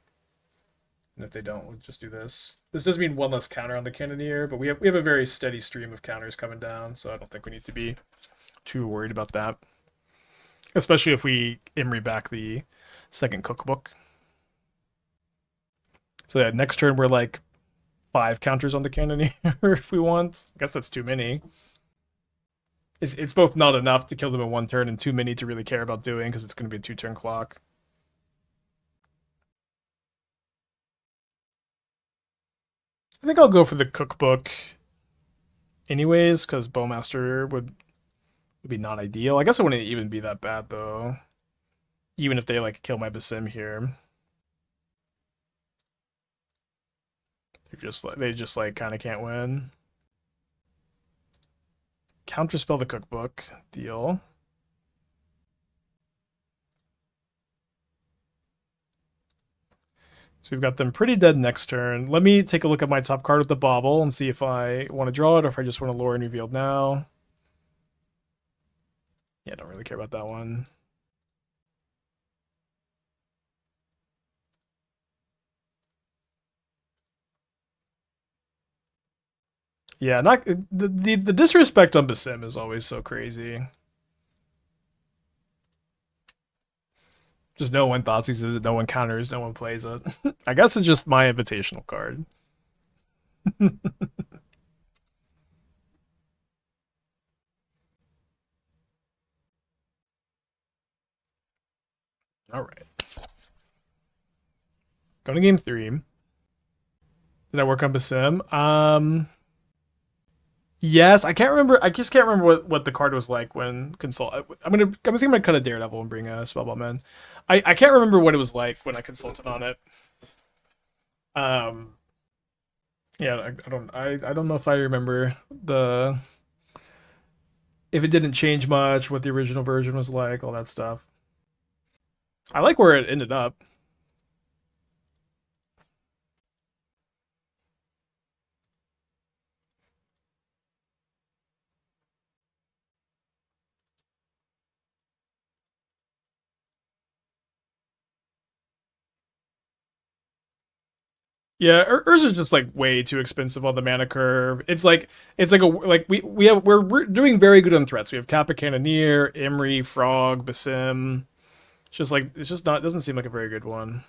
And if they don't, we'll just do this. This does mean one less counter on the Cannoneer, but we have a very steady stream of counters coming down, so I don't think we need to be too worried about that. Especially if we Emry back the second cookbook. So yeah, next turn we're like 5 counters on the Cannoneer if we want. I guess that's too many. It's both not enough to kill them in 1 turn and too many to really care about doing because it's going to be a 2-turn clock. I think I'll go for the cookbook anyways, because Bowmaster would be not ideal. I guess it wouldn't even be that bad though. Even if they like kill my Basim here. They just like kind of can't win. Counterspell the cookbook. Deal. So we've got them pretty dead next turn. Let me take a look at my top card with the Bauble and see if I want to draw it or if I just want to Lrien Revealed now. Yeah, I don't really care about that one. Yeah, not the disrespect on Basim is always so crazy. Just no one thoughts uses it, no one counters, no one plays it. I guess it's just my invitational card. All right. Going to game 3. Did I work on Basim? Yes, I can't remember. I just can't remember what the card was like when consult. I'm gonna cut a Daredevil and bring a Spellbomb in. I can't remember what it was like when I consulted on it. Um, yeah, I don't know if I remember the if it didn't change much, what the original version was like, all that stuff. I like where it ended up. Yeah, Urza's just like way too expensive on the mana curve. We're doing very good on threats. We have Kappa Cannoneer, Emry, Frog, Basim. It's just not, it doesn't seem like a very good one.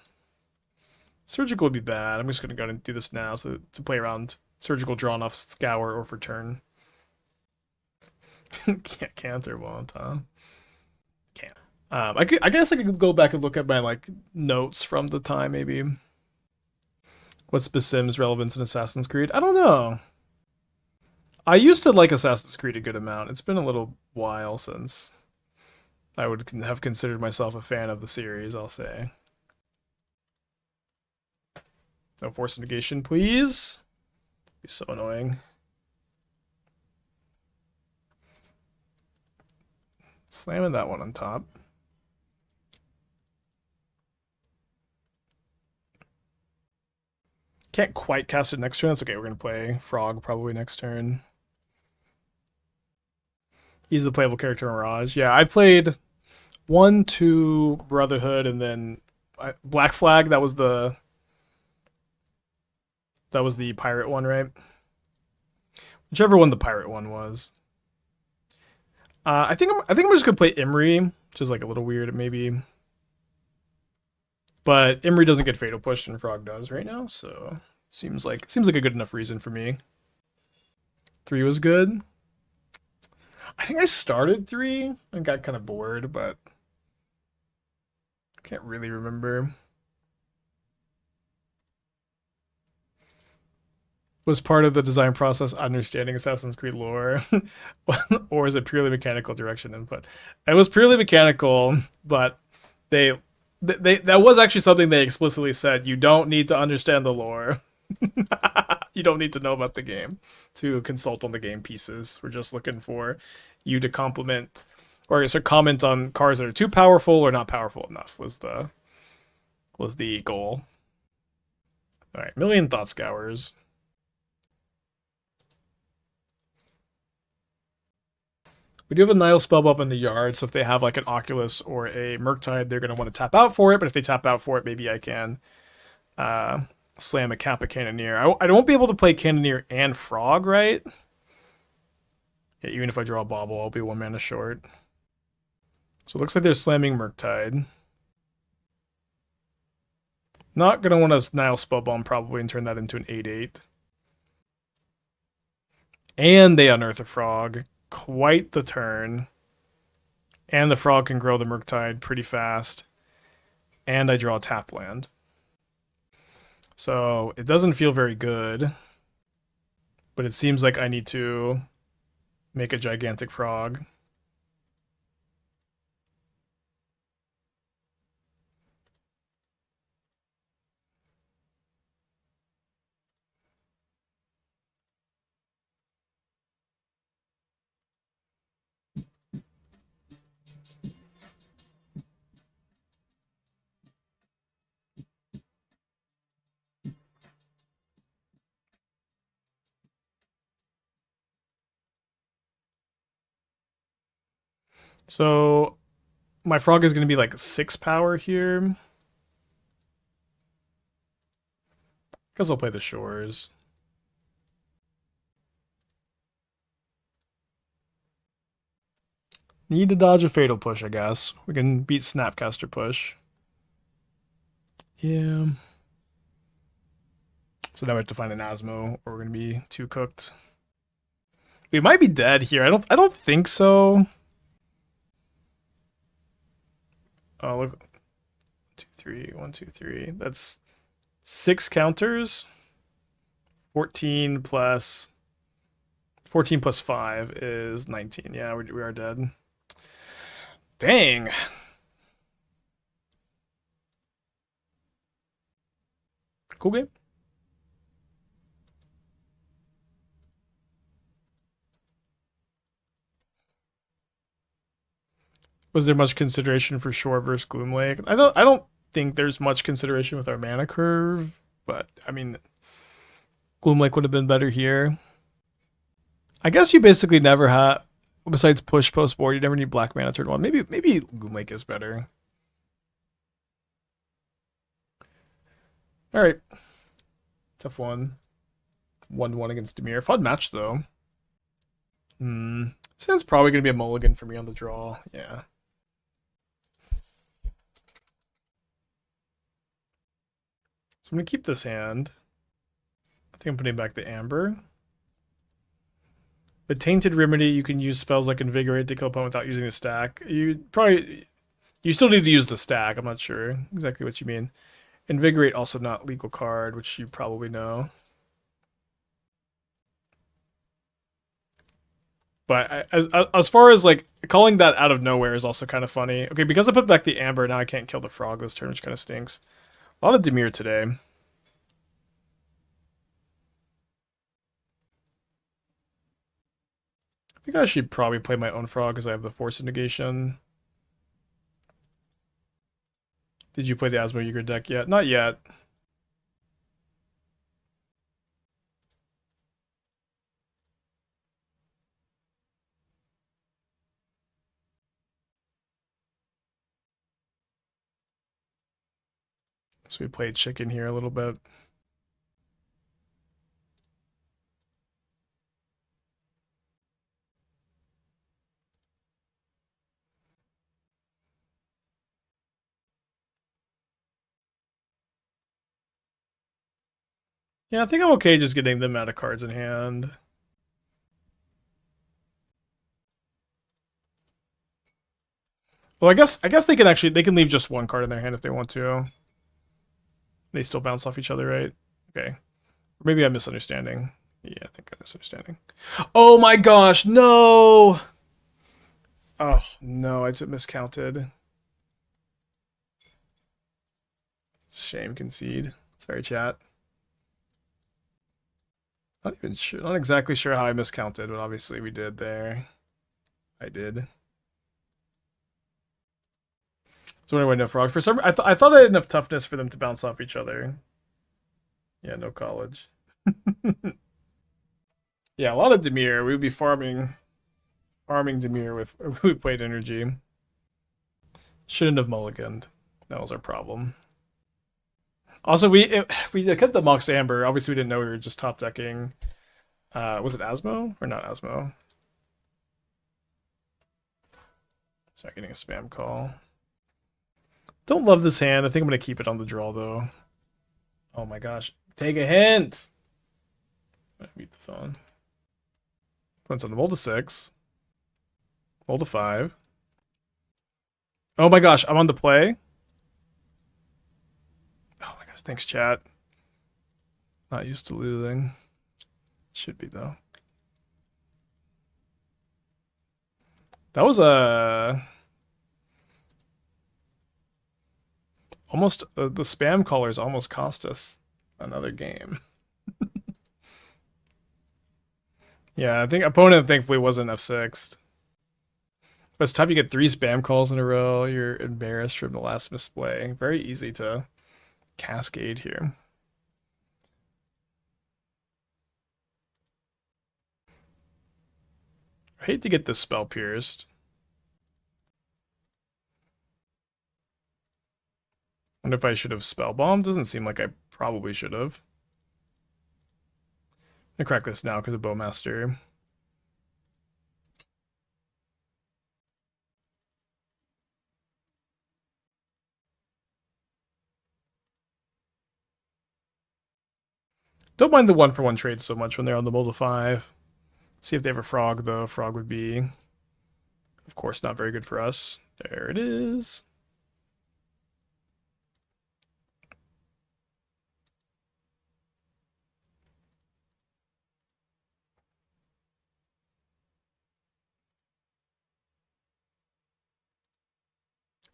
Surgical would be bad. I'm just gonna go and do this now so to play around surgical drawn off scour or for turn. Can't or won't, huh? Can't. I guess I could go back and look at my like notes from the time maybe. What's Basim's relevance in Assassin's Creed? I don't know. I used to like Assassin's Creed a good amount. It's been a little while since I would have considered myself a fan of the series, I'll say. No Force of Negation, please. Be so annoying. Slamming that one on top. Can't quite cast it next turn. That's okay. We're going to play Frog probably next turn. He's the playable character in Mirage. Yeah, I played 1, 2, Brotherhood, and then Black Flag. That was the pirate one, right? Whichever one the pirate one was. I think I'm just gonna play Emry, which is like a little weird, maybe. But Emry doesn't get fatal pushed and Frog does right now, so seems like a good enough reason for me. 3 was good. I think I started 3 and got kind of bored, but I can't really remember. Was part of the design process understanding Assassin's Creed lore, or is it purely mechanical direction input? It was purely mechanical, but they that was actually something they explicitly said. You don't need to understand the lore. You don't need to know about the game to consult on the game pieces. We're just looking for you to compliment or so comment on cards that are too powerful or not powerful enough was the goal. All right, Million Thought Scours. We do have a Nihil Spellbomb in the yard, so if they have like an Oculus or a Murktide, they're going to want to tap out for it. But if they tap out for it, maybe I can slam a Kappa Cannoneer. I won't be able to play Cannoneer and Frog, right? Yeah, even if I draw a Bauble, I'll be 1 mana short. So it looks like they're slamming Murktide. Not going to want to Nihil Spellbomb probably and turn that into an 8/8. And they unearth a Frog. Quite the turn. And the Frog can grow the Murktide pretty fast. And I draw a tap land. So it doesn't feel very good. But it seems like I need to make a gigantic Frog. So my Frog is going to be like 6 power here. Guess I'll play the Shores. Need to dodge a Fatal Push, I guess. We can beat Snapcaster Push. Yeah. So now we have to find an Asmo, or we're gonna be too cooked. We might be dead here. I don't think so. Oh look. 2, 3, 1, 2, 3. That's 6 counters. 14 plus 14 plus 5 is 19. Yeah, we are dead. Dang. Cool game. Was there much consideration for Shore versus Gloomlake? I don't think there's much consideration with our mana curve, but I mean Gloomlake would have been better here. I guess you basically never have, besides push post board, you never need black mana turn one. Maybe Gloomlake is better. All right, tough one. 1-1 against Dimir. Fun match though. Since probably gonna be a mulligan for me on the draw. Yeah. So I'm gonna keep this hand. I think I'm putting back the Amber. The Tainted Remedy, you can use spells like Invigorate to kill opponent without using the stack. You still need to use the stack. I'm not sure exactly what you mean. Invigorate also not legal card, which you probably know. But as far as like calling that out of nowhere is also kind of funny. Okay, because I put back the Amber, now I can't kill the frog this turn, which kind of stinks. A lot of Dimir today. I think I should probably play my own frog because I have the Force of Negation. Did you play the Asmo Euchre deck yet? Not yet. So we played chicken here a little bit. Yeah, I think I'm okay just getting them out of cards in hand. Well, I guess they can leave just one card in their hand if they want to. They still bounce off each other, right? Okay. Or maybe I'm misunderstanding. Yeah, I think I'm misunderstanding. Oh my gosh, no! Oh no, I just miscounted. Shame, concede. Sorry, chat. Not even sure. Not exactly sure how I miscounted, but obviously we did there. I did. So anyway, no frog. For some, I thought I had enough toughness for them to bounce off each other. Yeah, no college. Yeah, a lot of Dimir. We would be farming Dimir with we played energy. Shouldn't have mulliganed. That was our problem. Also, we kept the Mox Amber. Obviously, we didn't know we were just top decking. Was it Asmo or not Asmo? Sorry, getting a spam call. Don't love this hand. I think I'm gonna keep it on the draw though. Oh my gosh! Take a hint. Mute the phone. Points on the roll to 6. Roll to 5. Oh my gosh! I'm on the play. Oh my gosh! Thanks, chat. Not used to losing. Should be though. That was a almost the spam callers almost cost us another game. Yeah, I think opponent thankfully wasn't F6. But it's tough. You get 3 spam calls in a row. You're embarrassed from the last misplay. Very easy to cascade here. I hate to get this spell pierced. Wonder if I should have spellbombed. Doesn't seem like I probably should have. I'm gonna crack this now because of Bowmaster. Don't mind the 1-for-1 trades so much when they're on the mold of 5. See if they have a frog, though. Frog would be, of course, not very good for us. There it is.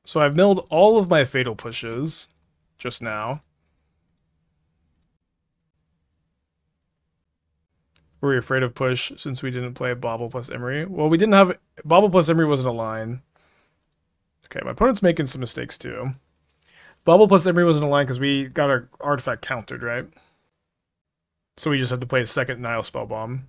So I've milled all of my fatal pushes just now. Were we afraid of push since we didn't play Bauble plus Emry? Well, we didn't have... Bauble plus Emry wasn't a line. Okay, my opponent's making some mistakes too. Bauble plus Emry wasn't a line because we got our artifact countered, right? So we just had to play a second Nihil Spellbomb.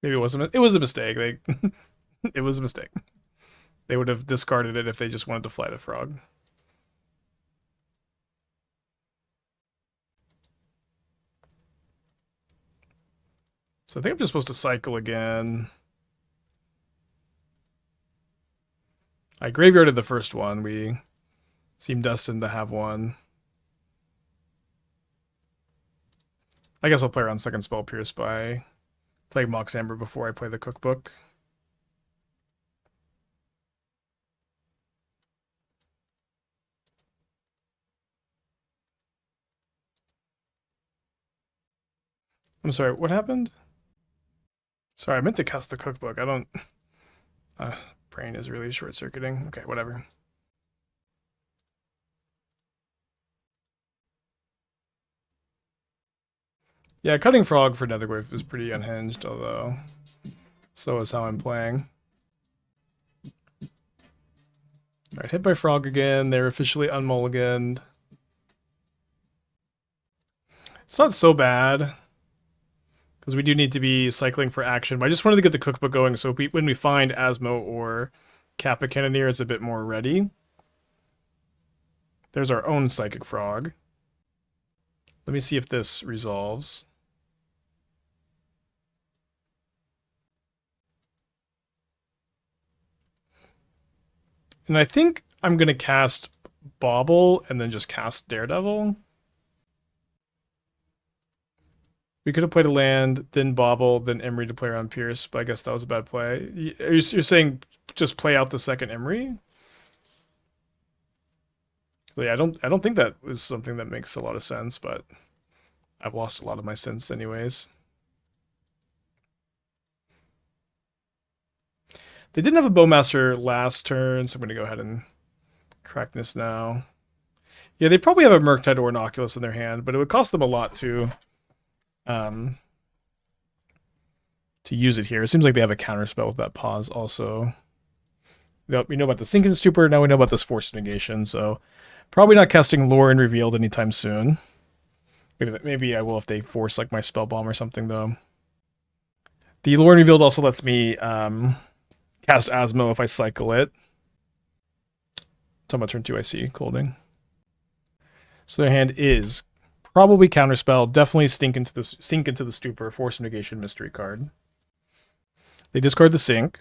Maybe it wasn't. It was a mistake. It was a mistake. They would have discarded it if they just wanted to fly the frog. So I think I'm just supposed to cycle again. I graveyarded the first one. We seem destined to have one. I guess I'll play around second spell pierce by playing Mox Amber before I play the cookbook. I'm sorry, what happened? Sorry, I meant to cast the cookbook. I don't... brain is really short-circuiting. Okay, whatever. Yeah, cutting frog for Netherwave is pretty unhinged, although so is how I'm playing. Alright, hit by frog again. They're officially unmulliganed. It's not so bad, because we do need to be cycling for action, but I just wanted to get the cookbook going so when we find Asmo or Kappa Cannoneer, it's a bit more ready. There's our own Psychic Frog. Let me see if this resolves. And I think I'm going to cast Bauble and then just cast Daredevil. We could have played a land, then Bauble, then Emry to play around Pierce, but I guess that was a bad play. You're saying just play out the second Emry? Yeah, I don't think that was something that makes a lot of sense, but I've lost a lot of my sense anyways. They didn't have a Bowmaster last turn, so I'm going to go ahead and crack this now. Yeah, they probably have a Murktide or an Oculus in their hand, but it would cost them a lot to use it here. It seems like they have a counterspell with that pause also. We know about the Sinking Stupor, now we know about this Force of Negation, so probably not casting Lrien Revealed anytime soon. Maybe I will if they force like my Spellbomb or something, though. The Lrien Revealed also lets me cast Asmo if I cycle it. Talking about turn 2, I see. Colding. So their hand is probably Counterspell, definitely Sink into the Stupor, Force of Negation mystery card. They discard the Sink.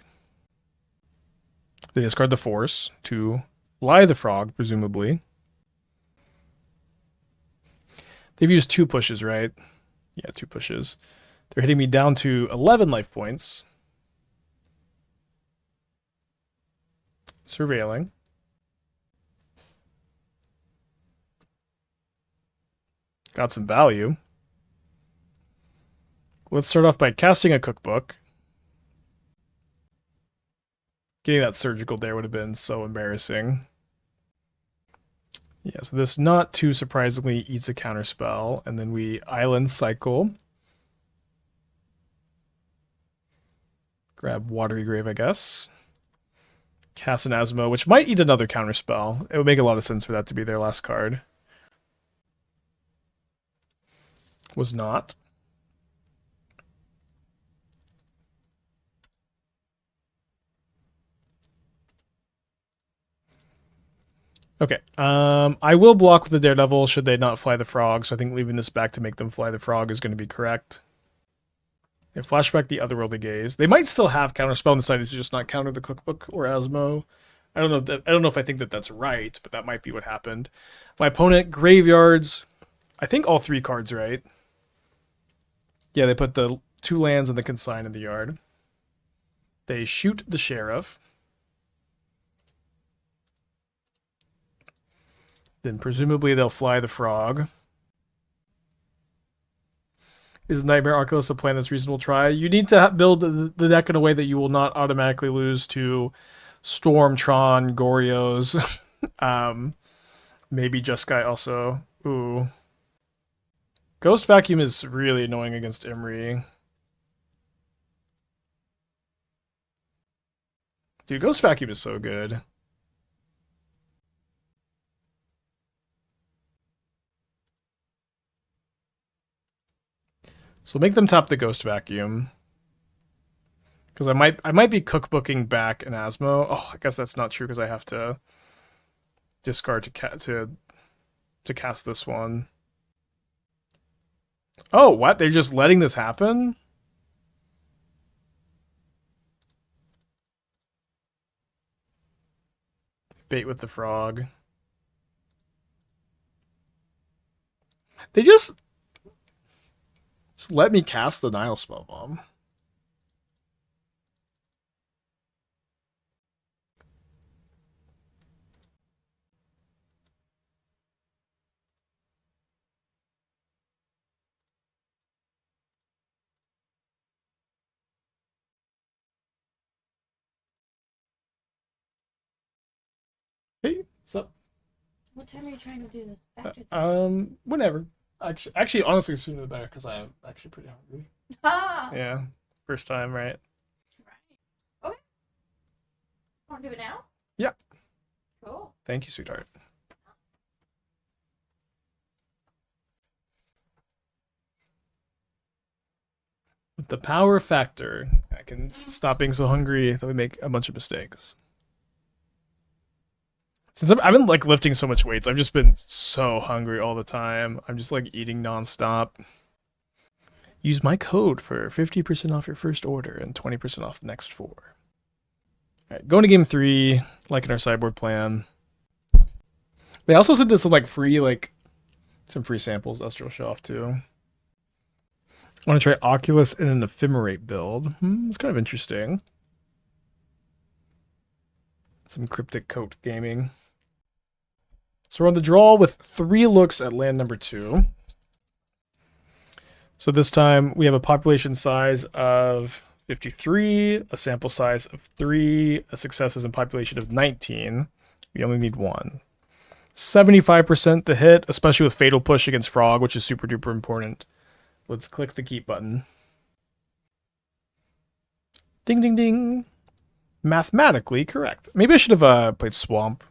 They discard the Force to fly the Frog, presumably. They've used 2 pushes, right? Yeah, 2 pushes. They're hitting me down to 11 life points. Surveilling. Got some value. Let's start off by casting a cookbook. Getting that surgical there would have been so embarrassing. Yeah, so this not too surprisingly eats a counterspell, and then we island cycle. Grab Watery Grave, I guess. Cast an Asmo, which might eat another counterspell. It would make a lot of sense for that to be their last card. Was not. Okay. I will block with the Daredevil should they not fly the frog, so I think leaving this back to make them fly the frog is going to be correct. And flashback the Otherworldly Gaze. They might still have counterspell and decided to just not counter the cookbook or Asmo. I don't know if I think that that's right, but that might be what happened. My opponent graveyards, I think all 3 cards, right? Yeah, they put the 2 lands and the Consign in the yard. They shoot the Sheriff. Then presumably they'll fly the frog. Is Nightmare Arculus a plan that's reasonable to try? You need to build the deck in a way that you will not automatically lose to Stormtron, Gorios, maybe Jeskai also. Ooh. Ghost Vacuum is really annoying against Emry. Dude, Ghost Vacuum is so good. So make them tap the Ghost Vacuum. Because I might be cookbooking back an Asmo. Oh, I guess that's not true because I have to discard to cast this one. Oh, what? They're just letting this happen? Bait with the frog. They just let me cast the Nihil Spellbomb. Hey, what's up? What time are you trying to do Whenever. Actually, honestly, sooner the better because I'm actually pretty hungry. Ah! Yeah, first time, right? Right. Okay. Want to do it now? Yeah. Cool. Thank you, sweetheart. With the power factor, I can stop being so hungry that we make a bunch of mistakes. Since I've been like lifting so much weights, I've just been so hungry all the time. I'm just like eating nonstop. Use my code for 50% off your first order and 20% off the next 4. Alright, going to game 3, like in our sideboard plan. They also sent us some like free, some free samples Esther will show off too. I want to try Oculus in an Ephemerate build. It's kind of interesting. Some Cryptic Coat gaming. So we're on the draw with 3 looks at land number 2. So this time we have a population size of 53, a sample size of 3, a successes in population of 19. We only need 1. 75% to hit, especially with Fatal Push against Frog, which is super duper important. Let's click the keep button. Ding, ding, ding. Mathematically correct. Maybe I should have played Swamp.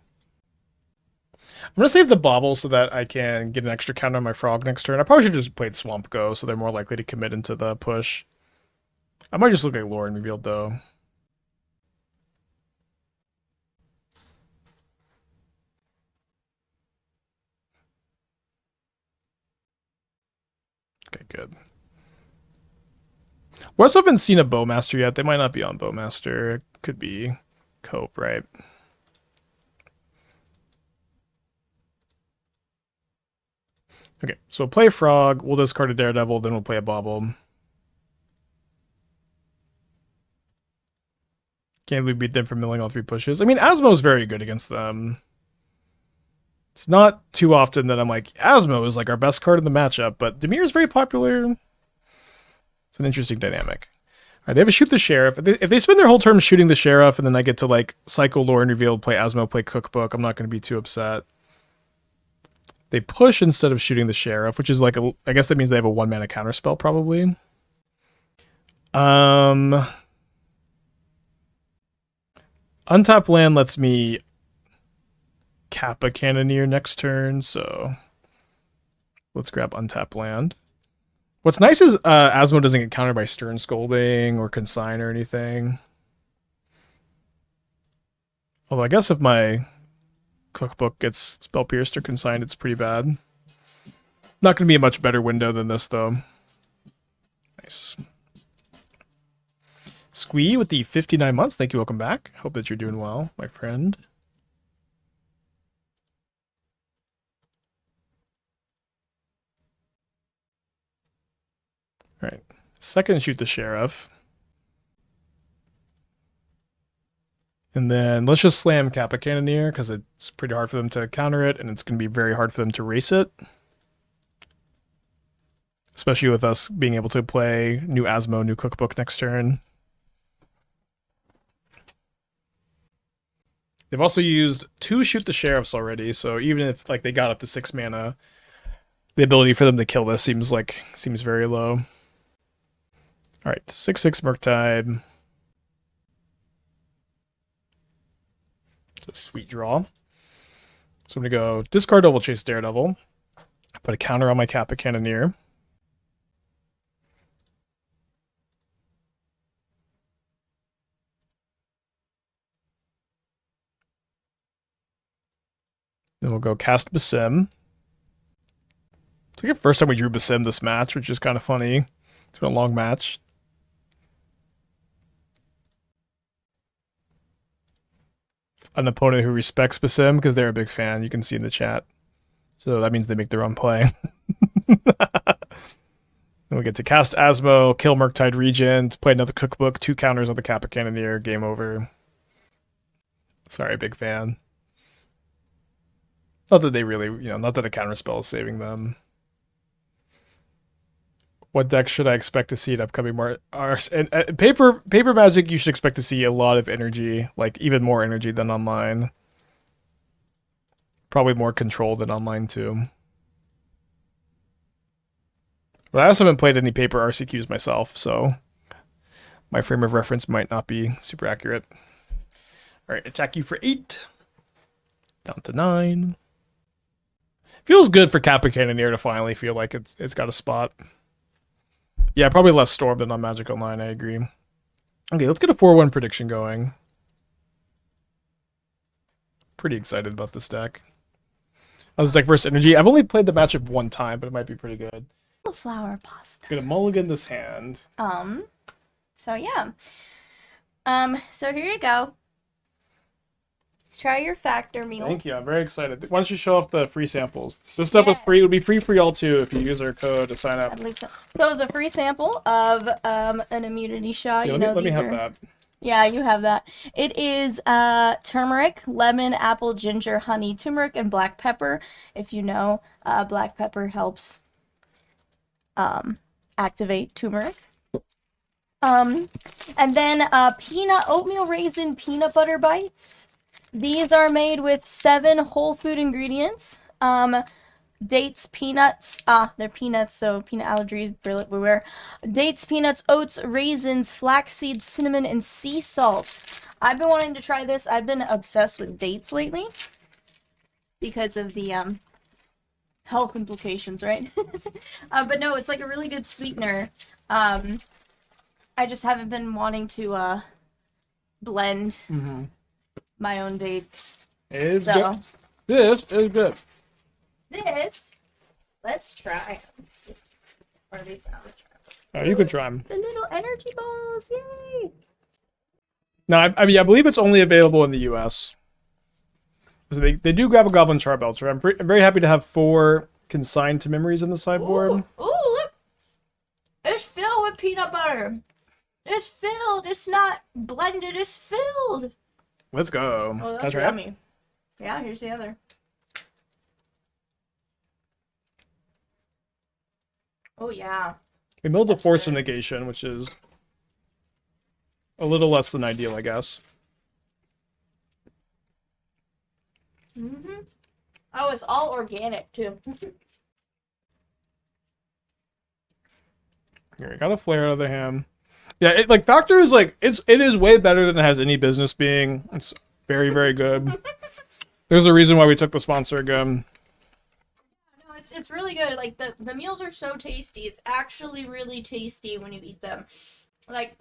I'm going to save the Bauble so that I can get an extra counter on my Frog next turn. I probably should have just played Swamp Go so they're more likely to commit into the push. I might just look like Lrien Revealed though. Okay, good. We also haven't seen a Bowmaster yet. They might not be on Bowmaster. It could be Cope, right? Okay, so play Frog, we'll discard a Daredevil, then we'll play a Bauble. Can we beat them for milling all 3 pushes? I mean, Asmo's very good against them. It's not too often that I'm like, Asmo is like our best card in the matchup, but Dimir is very popular. It's an interesting dynamic. All right, they have a shoot the Sheriff. If they spend their whole term shooting the Sheriff, and then I get to like cycle Lrien Revealed, play Asmo, play Cookbook, I'm not going to be too upset. They push instead of shooting the Sheriff, which is like I guess that means they have a 1-mana counterspell probably. Untap land lets me Kappa Cannoneer next turn, so let's grab untap land. What's nice is Asmo doesn't get countered by Stern Scolding or Consign or anything. Although I guess if my Cookbook gets Spell Pierced or Consigned, it's pretty bad. Not going to be a much better window than this, though. Nice. Squee with the 59 months. Thank you. Welcome back. Hope that you're doing well, my friend. All right. Second, shoot the Sheriff. And then let's just slam Kappa Cannoneer because it's pretty hard for them to counter it, and it's going to be very hard for them to race it. Especially with us being able to play new Asmo, new Cookbook next turn. They've also used 2 Shoot the Sheriffs already, so even if like they got up to 6 mana, the ability for them to kill this seems very low. Alright, 6/6 Murktide. It's a sweet draw. So I'm going to go discard Ovalchase Daredevil. Put a counter on my Kappa Cannoneer. Then we'll go cast Basim. It's like the first time we drew Basim this match, which is kind of funny. It's been a long match. An opponent who respects Basim because they're a big fan, you can see in the chat. So that means they make their own play. Then we get to cast Asmo, kill Murktide Regent, play another Cookbook, 2 counters on the Kappa Cannoneer, game over. Sorry, big fan. Not that they really, not that a counterspell is saving them. What deck should I expect to see in upcoming and paper Magic? You should expect to see a lot of energy, like even more energy than online. Probably more control than online too. But I also haven't played any paper RCQs myself, so my frame of reference might not be super accurate. All right, attack you for 8. Down to 9. Feels good for Kappa Cannoneer to finally feel like it's got a spot. Yeah, probably less Storm than on Magic Online, I agree. Okay, let's get a 4-1 prediction going. Pretty excited about this deck. How's this deck versus Energy? I've only played the matchup 1 time, but it might be pretty good. Flower pasta. Gonna mulligan this hand. So yeah. So here you go. Try your factor meal. Thank you. I'm very excited. Why don't you show off the free samples? This stuff is free. It would be free for y'all too if you use our code to sign up. I believe so. So it's a free sample of an immunity shot. Yeah, let me have that. Yeah, you have that. It is turmeric, lemon, apple, ginger, honey, turmeric, and black pepper. If you know, black pepper helps activate turmeric. And then peanut, oatmeal raisin, peanut butter bites. These are made with 7 whole food ingredients. Dates, peanuts, they're peanuts, so peanut allergies, beware. Dates, peanuts, oats, raisins, flaxseed, cinnamon, and sea salt. I've been wanting to try this. I've been obsessed with dates lately because of the health implications, right? But no, it's like a really good sweetener. I just haven't been wanting to blend my own dates. It is good. This is good. This, let's try. Or at least You can try them. The little energy balls, yay! No, I mean, I believe it's only available in the U.S. So they do grab a Goblin Charbelcher. I'm very happy to have 4 consigned to memories in the sideboard. Ooh, look! It's filled with peanut butter. It's filled. It's not blended. It's filled. Let's go. Oh, that's yummy. Yeah, here's the other. Oh, yeah. We milled a Force of Negation, which is a little less than ideal, I guess. Oh, it's all organic, too. Here, we got a flare out of the hand. Yeah, Factor is it is way better than it has any business being. It's very, very good. There's a reason why we took the sponsor again. No, it's really good. Like the meals are so tasty. It's actually really tasty when you eat them. Like,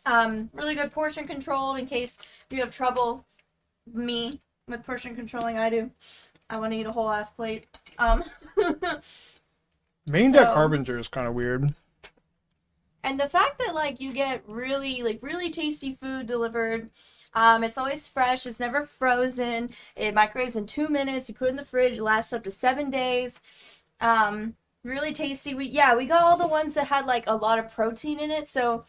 really good portion control in case you have trouble. Me with portion controlling I do. I want to eat a whole ass plate. Main deck Harbinger is kind of weird. And the fact that, like, you get really tasty food delivered. It's always fresh. It's never frozen. It microwaves in 2 minutes. You put it in the fridge. It lasts up to 7 days. Really tasty. We got all the ones that had, like, a lot of protein in it. So,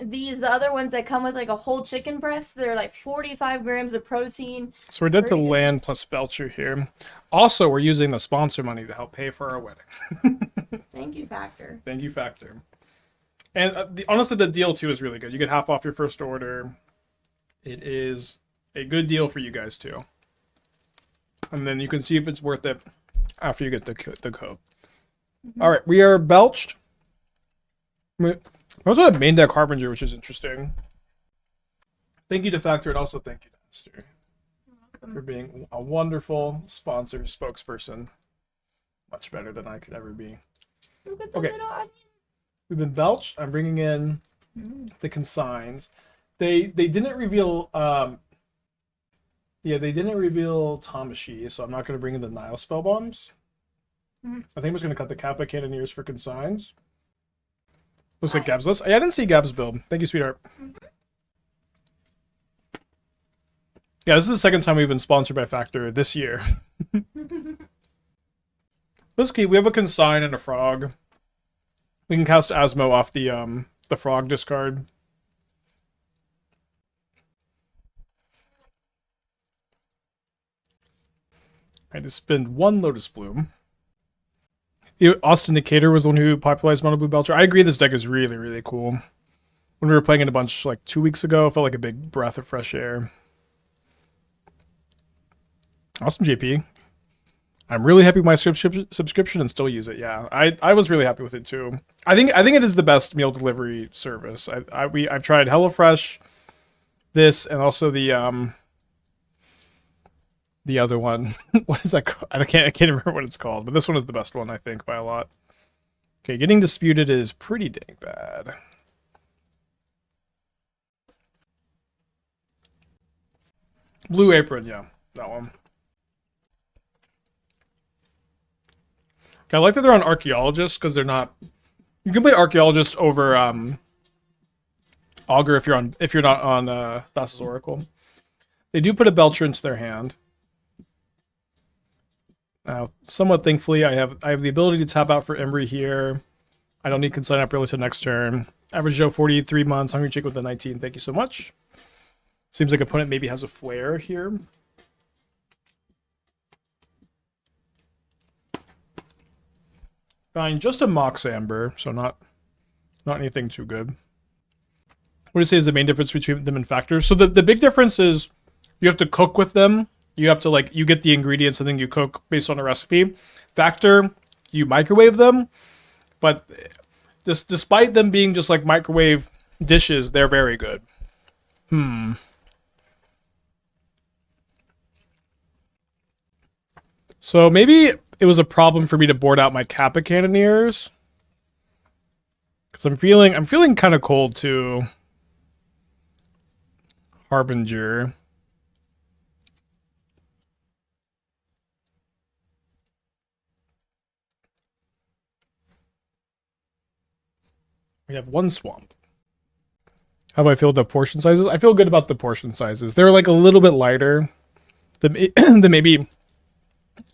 the other ones that come with, like, a whole chicken breast, they're, like, 45 grams of protein. So we're dead to land plus Belcher here. Also, we're using the sponsor money to help pay for our wedding. Thank you, Factor. Thank you, Factor. And honestly, the deal, too, is really good. You get half off your first order. It is a good deal for you guys, too. And then you can see if it's worth it after you get the code. Mm-hmm. All right, we are belched. We also have main deck Harbinger, which is interesting. Thank you to Factor, and also thank you to Esther for being a wonderful sponsor spokesperson. Much better than I could ever be. Look at the Okay. little onion. We've been belched. I'm bringing in the consigns. They didn't reveal they didn't reveal Tamashi, so I'm not going to bring in the Nihil Spellbombs. I think I'm just going to cut the Kappa Cannoneers for consigns. Looks like Gab's list. I didn't see Gab's build. Thank you, sweetheart. Yeah, this is the second time we've been sponsored by Factor this year. Let's keep. We have a consign and a frog. We can cast Asmo off the frog discard. I just spend 1 Lotus Bloom. Austin Decatur was the one who popularized Mono Blue Belcher. I agree this deck is really, really cool. When we were playing it a bunch like 2 weeks ago, it felt like a big breath of fresh air. Awesome, JP. I'm really happy with my subscription and still use it. Yeah, I was really happy with it too. I think it is the best meal delivery service. I've tried HelloFresh, this, and also the other one. What is that called? I can't remember what it's called, but this one is the best one, I think, by a lot. Okay, getting disputed is pretty dang bad. Blue Apron, yeah, that one. Okay, I like that they're on Archaeologist because they're not. You can play Archaeologist over Augur if you're not on Thassa's Oracle. They do put a Belcher into their hand. Now, somewhat thankfully, I have the ability to tap out for Emry here. I don't need Consign up really till next turn. Average Joe 43 months. Hungry Chick with the 19. Thank you so much. Seems like opponent maybe has a flare here. Fine, just a Mox Amber, so not anything too good. What do you say is the main difference between them and Factors? So the big difference is you have to cook with them. You have to, like, you get the ingredients and then you cook based on a recipe. Factor, you microwave them, but despite them being just like microwave dishes, they're very good. So maybe it was a problem for me to board out my Kappa Cannoneers. Because I'm feeling kind of cold to Harbinger. We have 1 swamp. How do I feel with the portion sizes? I feel good about the portion sizes. They're like a little bit lighter than maybe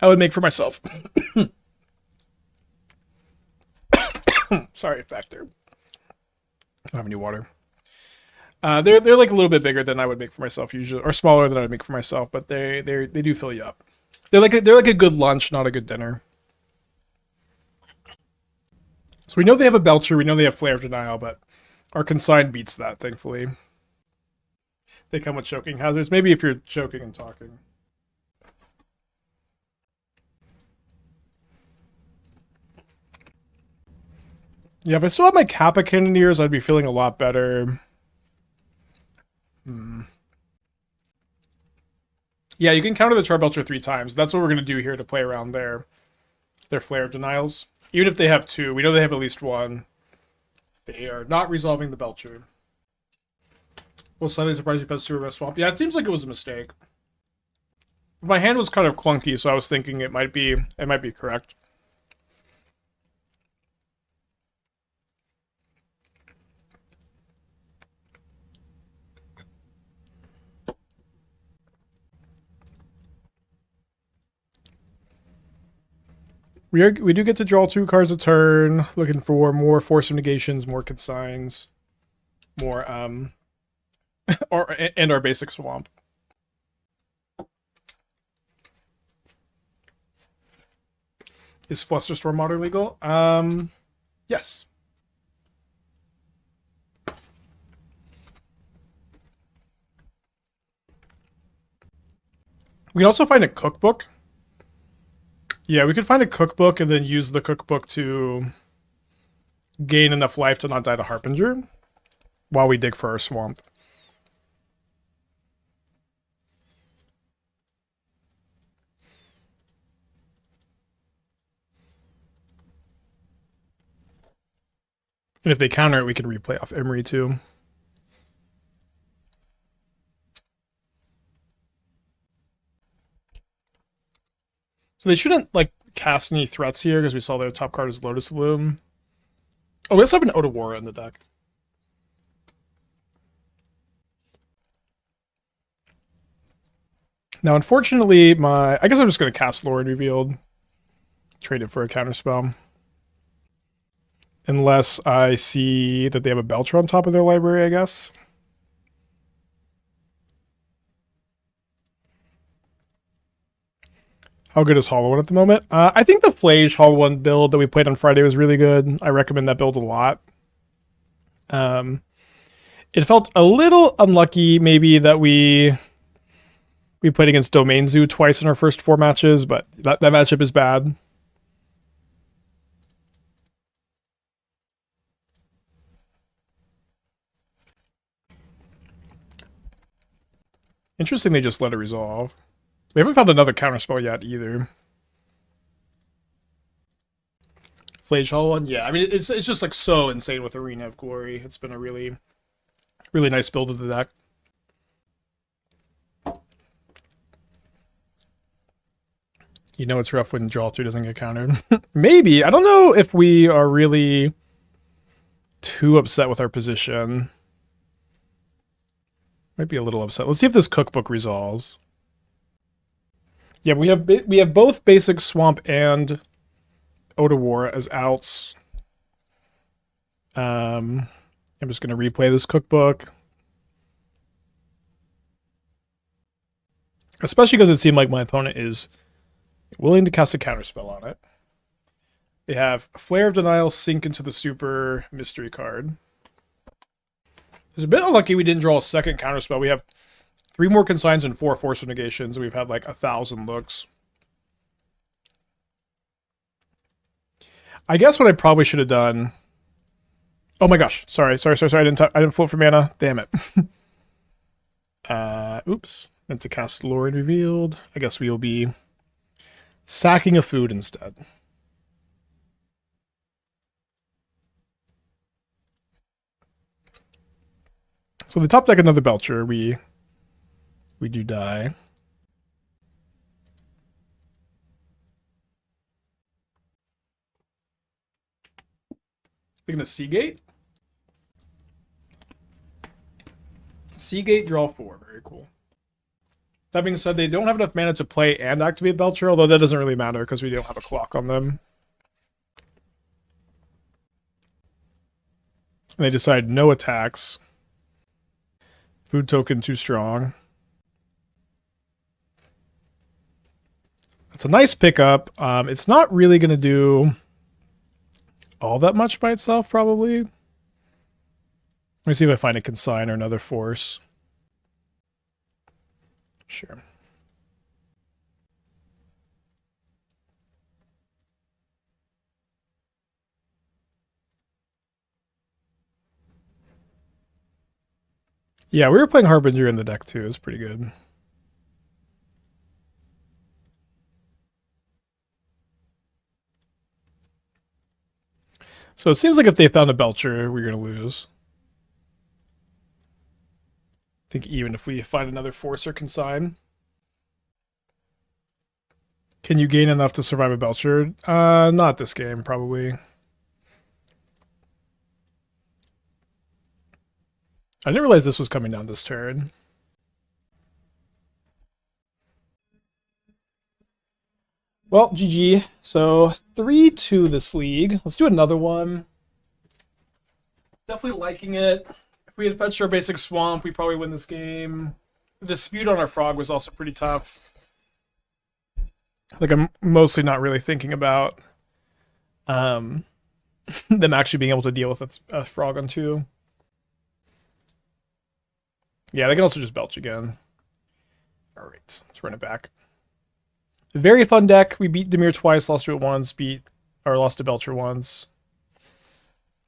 I would make for myself. Sorry, Factor. I don't have any water. They're like a little bit bigger than I would make for myself usually, or smaller than I would make for myself, but they do fill you up. They're like a good lunch, not a good dinner. So we know they have a Belcher, we know they have Flare of Denial, but our Consign beats that, thankfully. They come with choking hazards. Maybe if you're choking and talking. Yeah, if I still had my Kappa Cannoneers, I'd be feeling a lot better. Yeah, you can counter the Charbelcher 3 times. That's what we're going to do here to play around their Flare of Denials. Even if they have 2, we know they have at least 1. They are not resolving the Belcher. Well, slightly surprised you found Sewer Swamp. Yeah, it seems like it was a mistake. My hand was kind of clunky, so I was thinking it might be correct. We do get to draw 2 cards a turn, looking for more Force of Negations, more Consigns, more and our basic swamp. Is Flusterstorm modern legal? Yes. We can also find a cookbook. Yeah, we could find a cookbook and then use the cookbook to gain enough life to not die to Harbinger while we dig for our swamp. And if they counter it, we can replay off Emry too. So they shouldn't like cast any threats here because we saw their top card is Lotus Bloom. Oh, we also have an Otawara in the deck. Now, unfortunately, I guess I'm just going to cast Lrien Revealed. Trade it for a counterspell. Unless I see that they have a Belcher on top of their library, I guess. How good is Hollow One at the moment? I think the Flage Hollow One build that we played on Friday was really good. I recommend that build a lot. It felt a little unlucky, maybe, that we played against Domain Zoo twice in our first 4 matches, but that matchup is bad. Interesting they just let it resolve. We haven't found another counterspell yet either. Flage Hollow One? Yeah, I mean, it's just like so insane with Arena of Glory. It's been a really, really nice build of the deck. You know it's rough when draw 2 doesn't get countered. Maybe. I don't know if we are really too upset with our position. Might be a little upset. Let's see if this cookbook resolves. Yeah, we have both basic Swamp and Otawara as outs. I'm just going to replay this cookbook. Especially because it seemed like my opponent is willing to cast a counterspell on it. They have Flare of Denial, Sink into the Stupor, Mystery card. It's a bit unlucky we didn't draw a second counterspell. We have 3 more Consigns and 4 Force of Negations. We've had like 1,000 looks. I guess what I probably should have done. Oh my gosh! Sorry. I didn't float for mana. Damn it. Oops. Meant to cast Lrien Revealed. I guess we will be sacking a food instead. So the top deck another Belcher. We do die. Thinking of Seagate? Seagate, draw 4. Very cool. That being said, they don't have enough mana to play and activate Belcher, although that doesn't really matter because we don't have a clock on them. And they decide no attacks. Food token too strong. It's a nice pickup. It's not really going to do all that much by itself, probably. Let me see if I find a Consign or another Force. Sure. Yeah, we were playing Harbinger in the deck too. It's pretty good. So it seems like if they found a Belcher, we're going to lose. think even if we find another Force or Consign. Can you gain enough to survive a Belcher? Not this game, probably. I didn't realize this was coming down this turn. Well, GG. So 3-2 this league. Let's do another one. Definitely liking it. If we had fetched our basic swamp, we probably win this game. The dispute on our frog was also pretty tough. Like, I'm mostly not really thinking about them actually being able to deal with a frog on 2. Yeah, they can also just belch again. All right, let's run it back. Very fun deck. We beat Dimir twice, lost to it once, lost to Belcher once.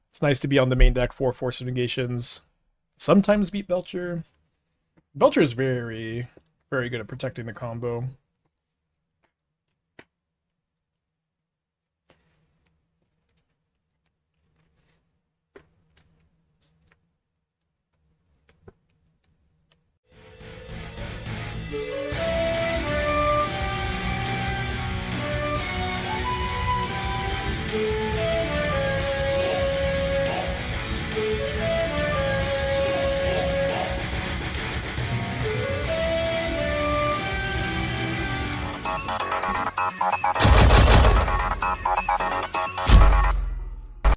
It's nice to be on the main deck for Force of Negations. Sometimes beat Belcher. Belcher is very, very good at protecting the combo.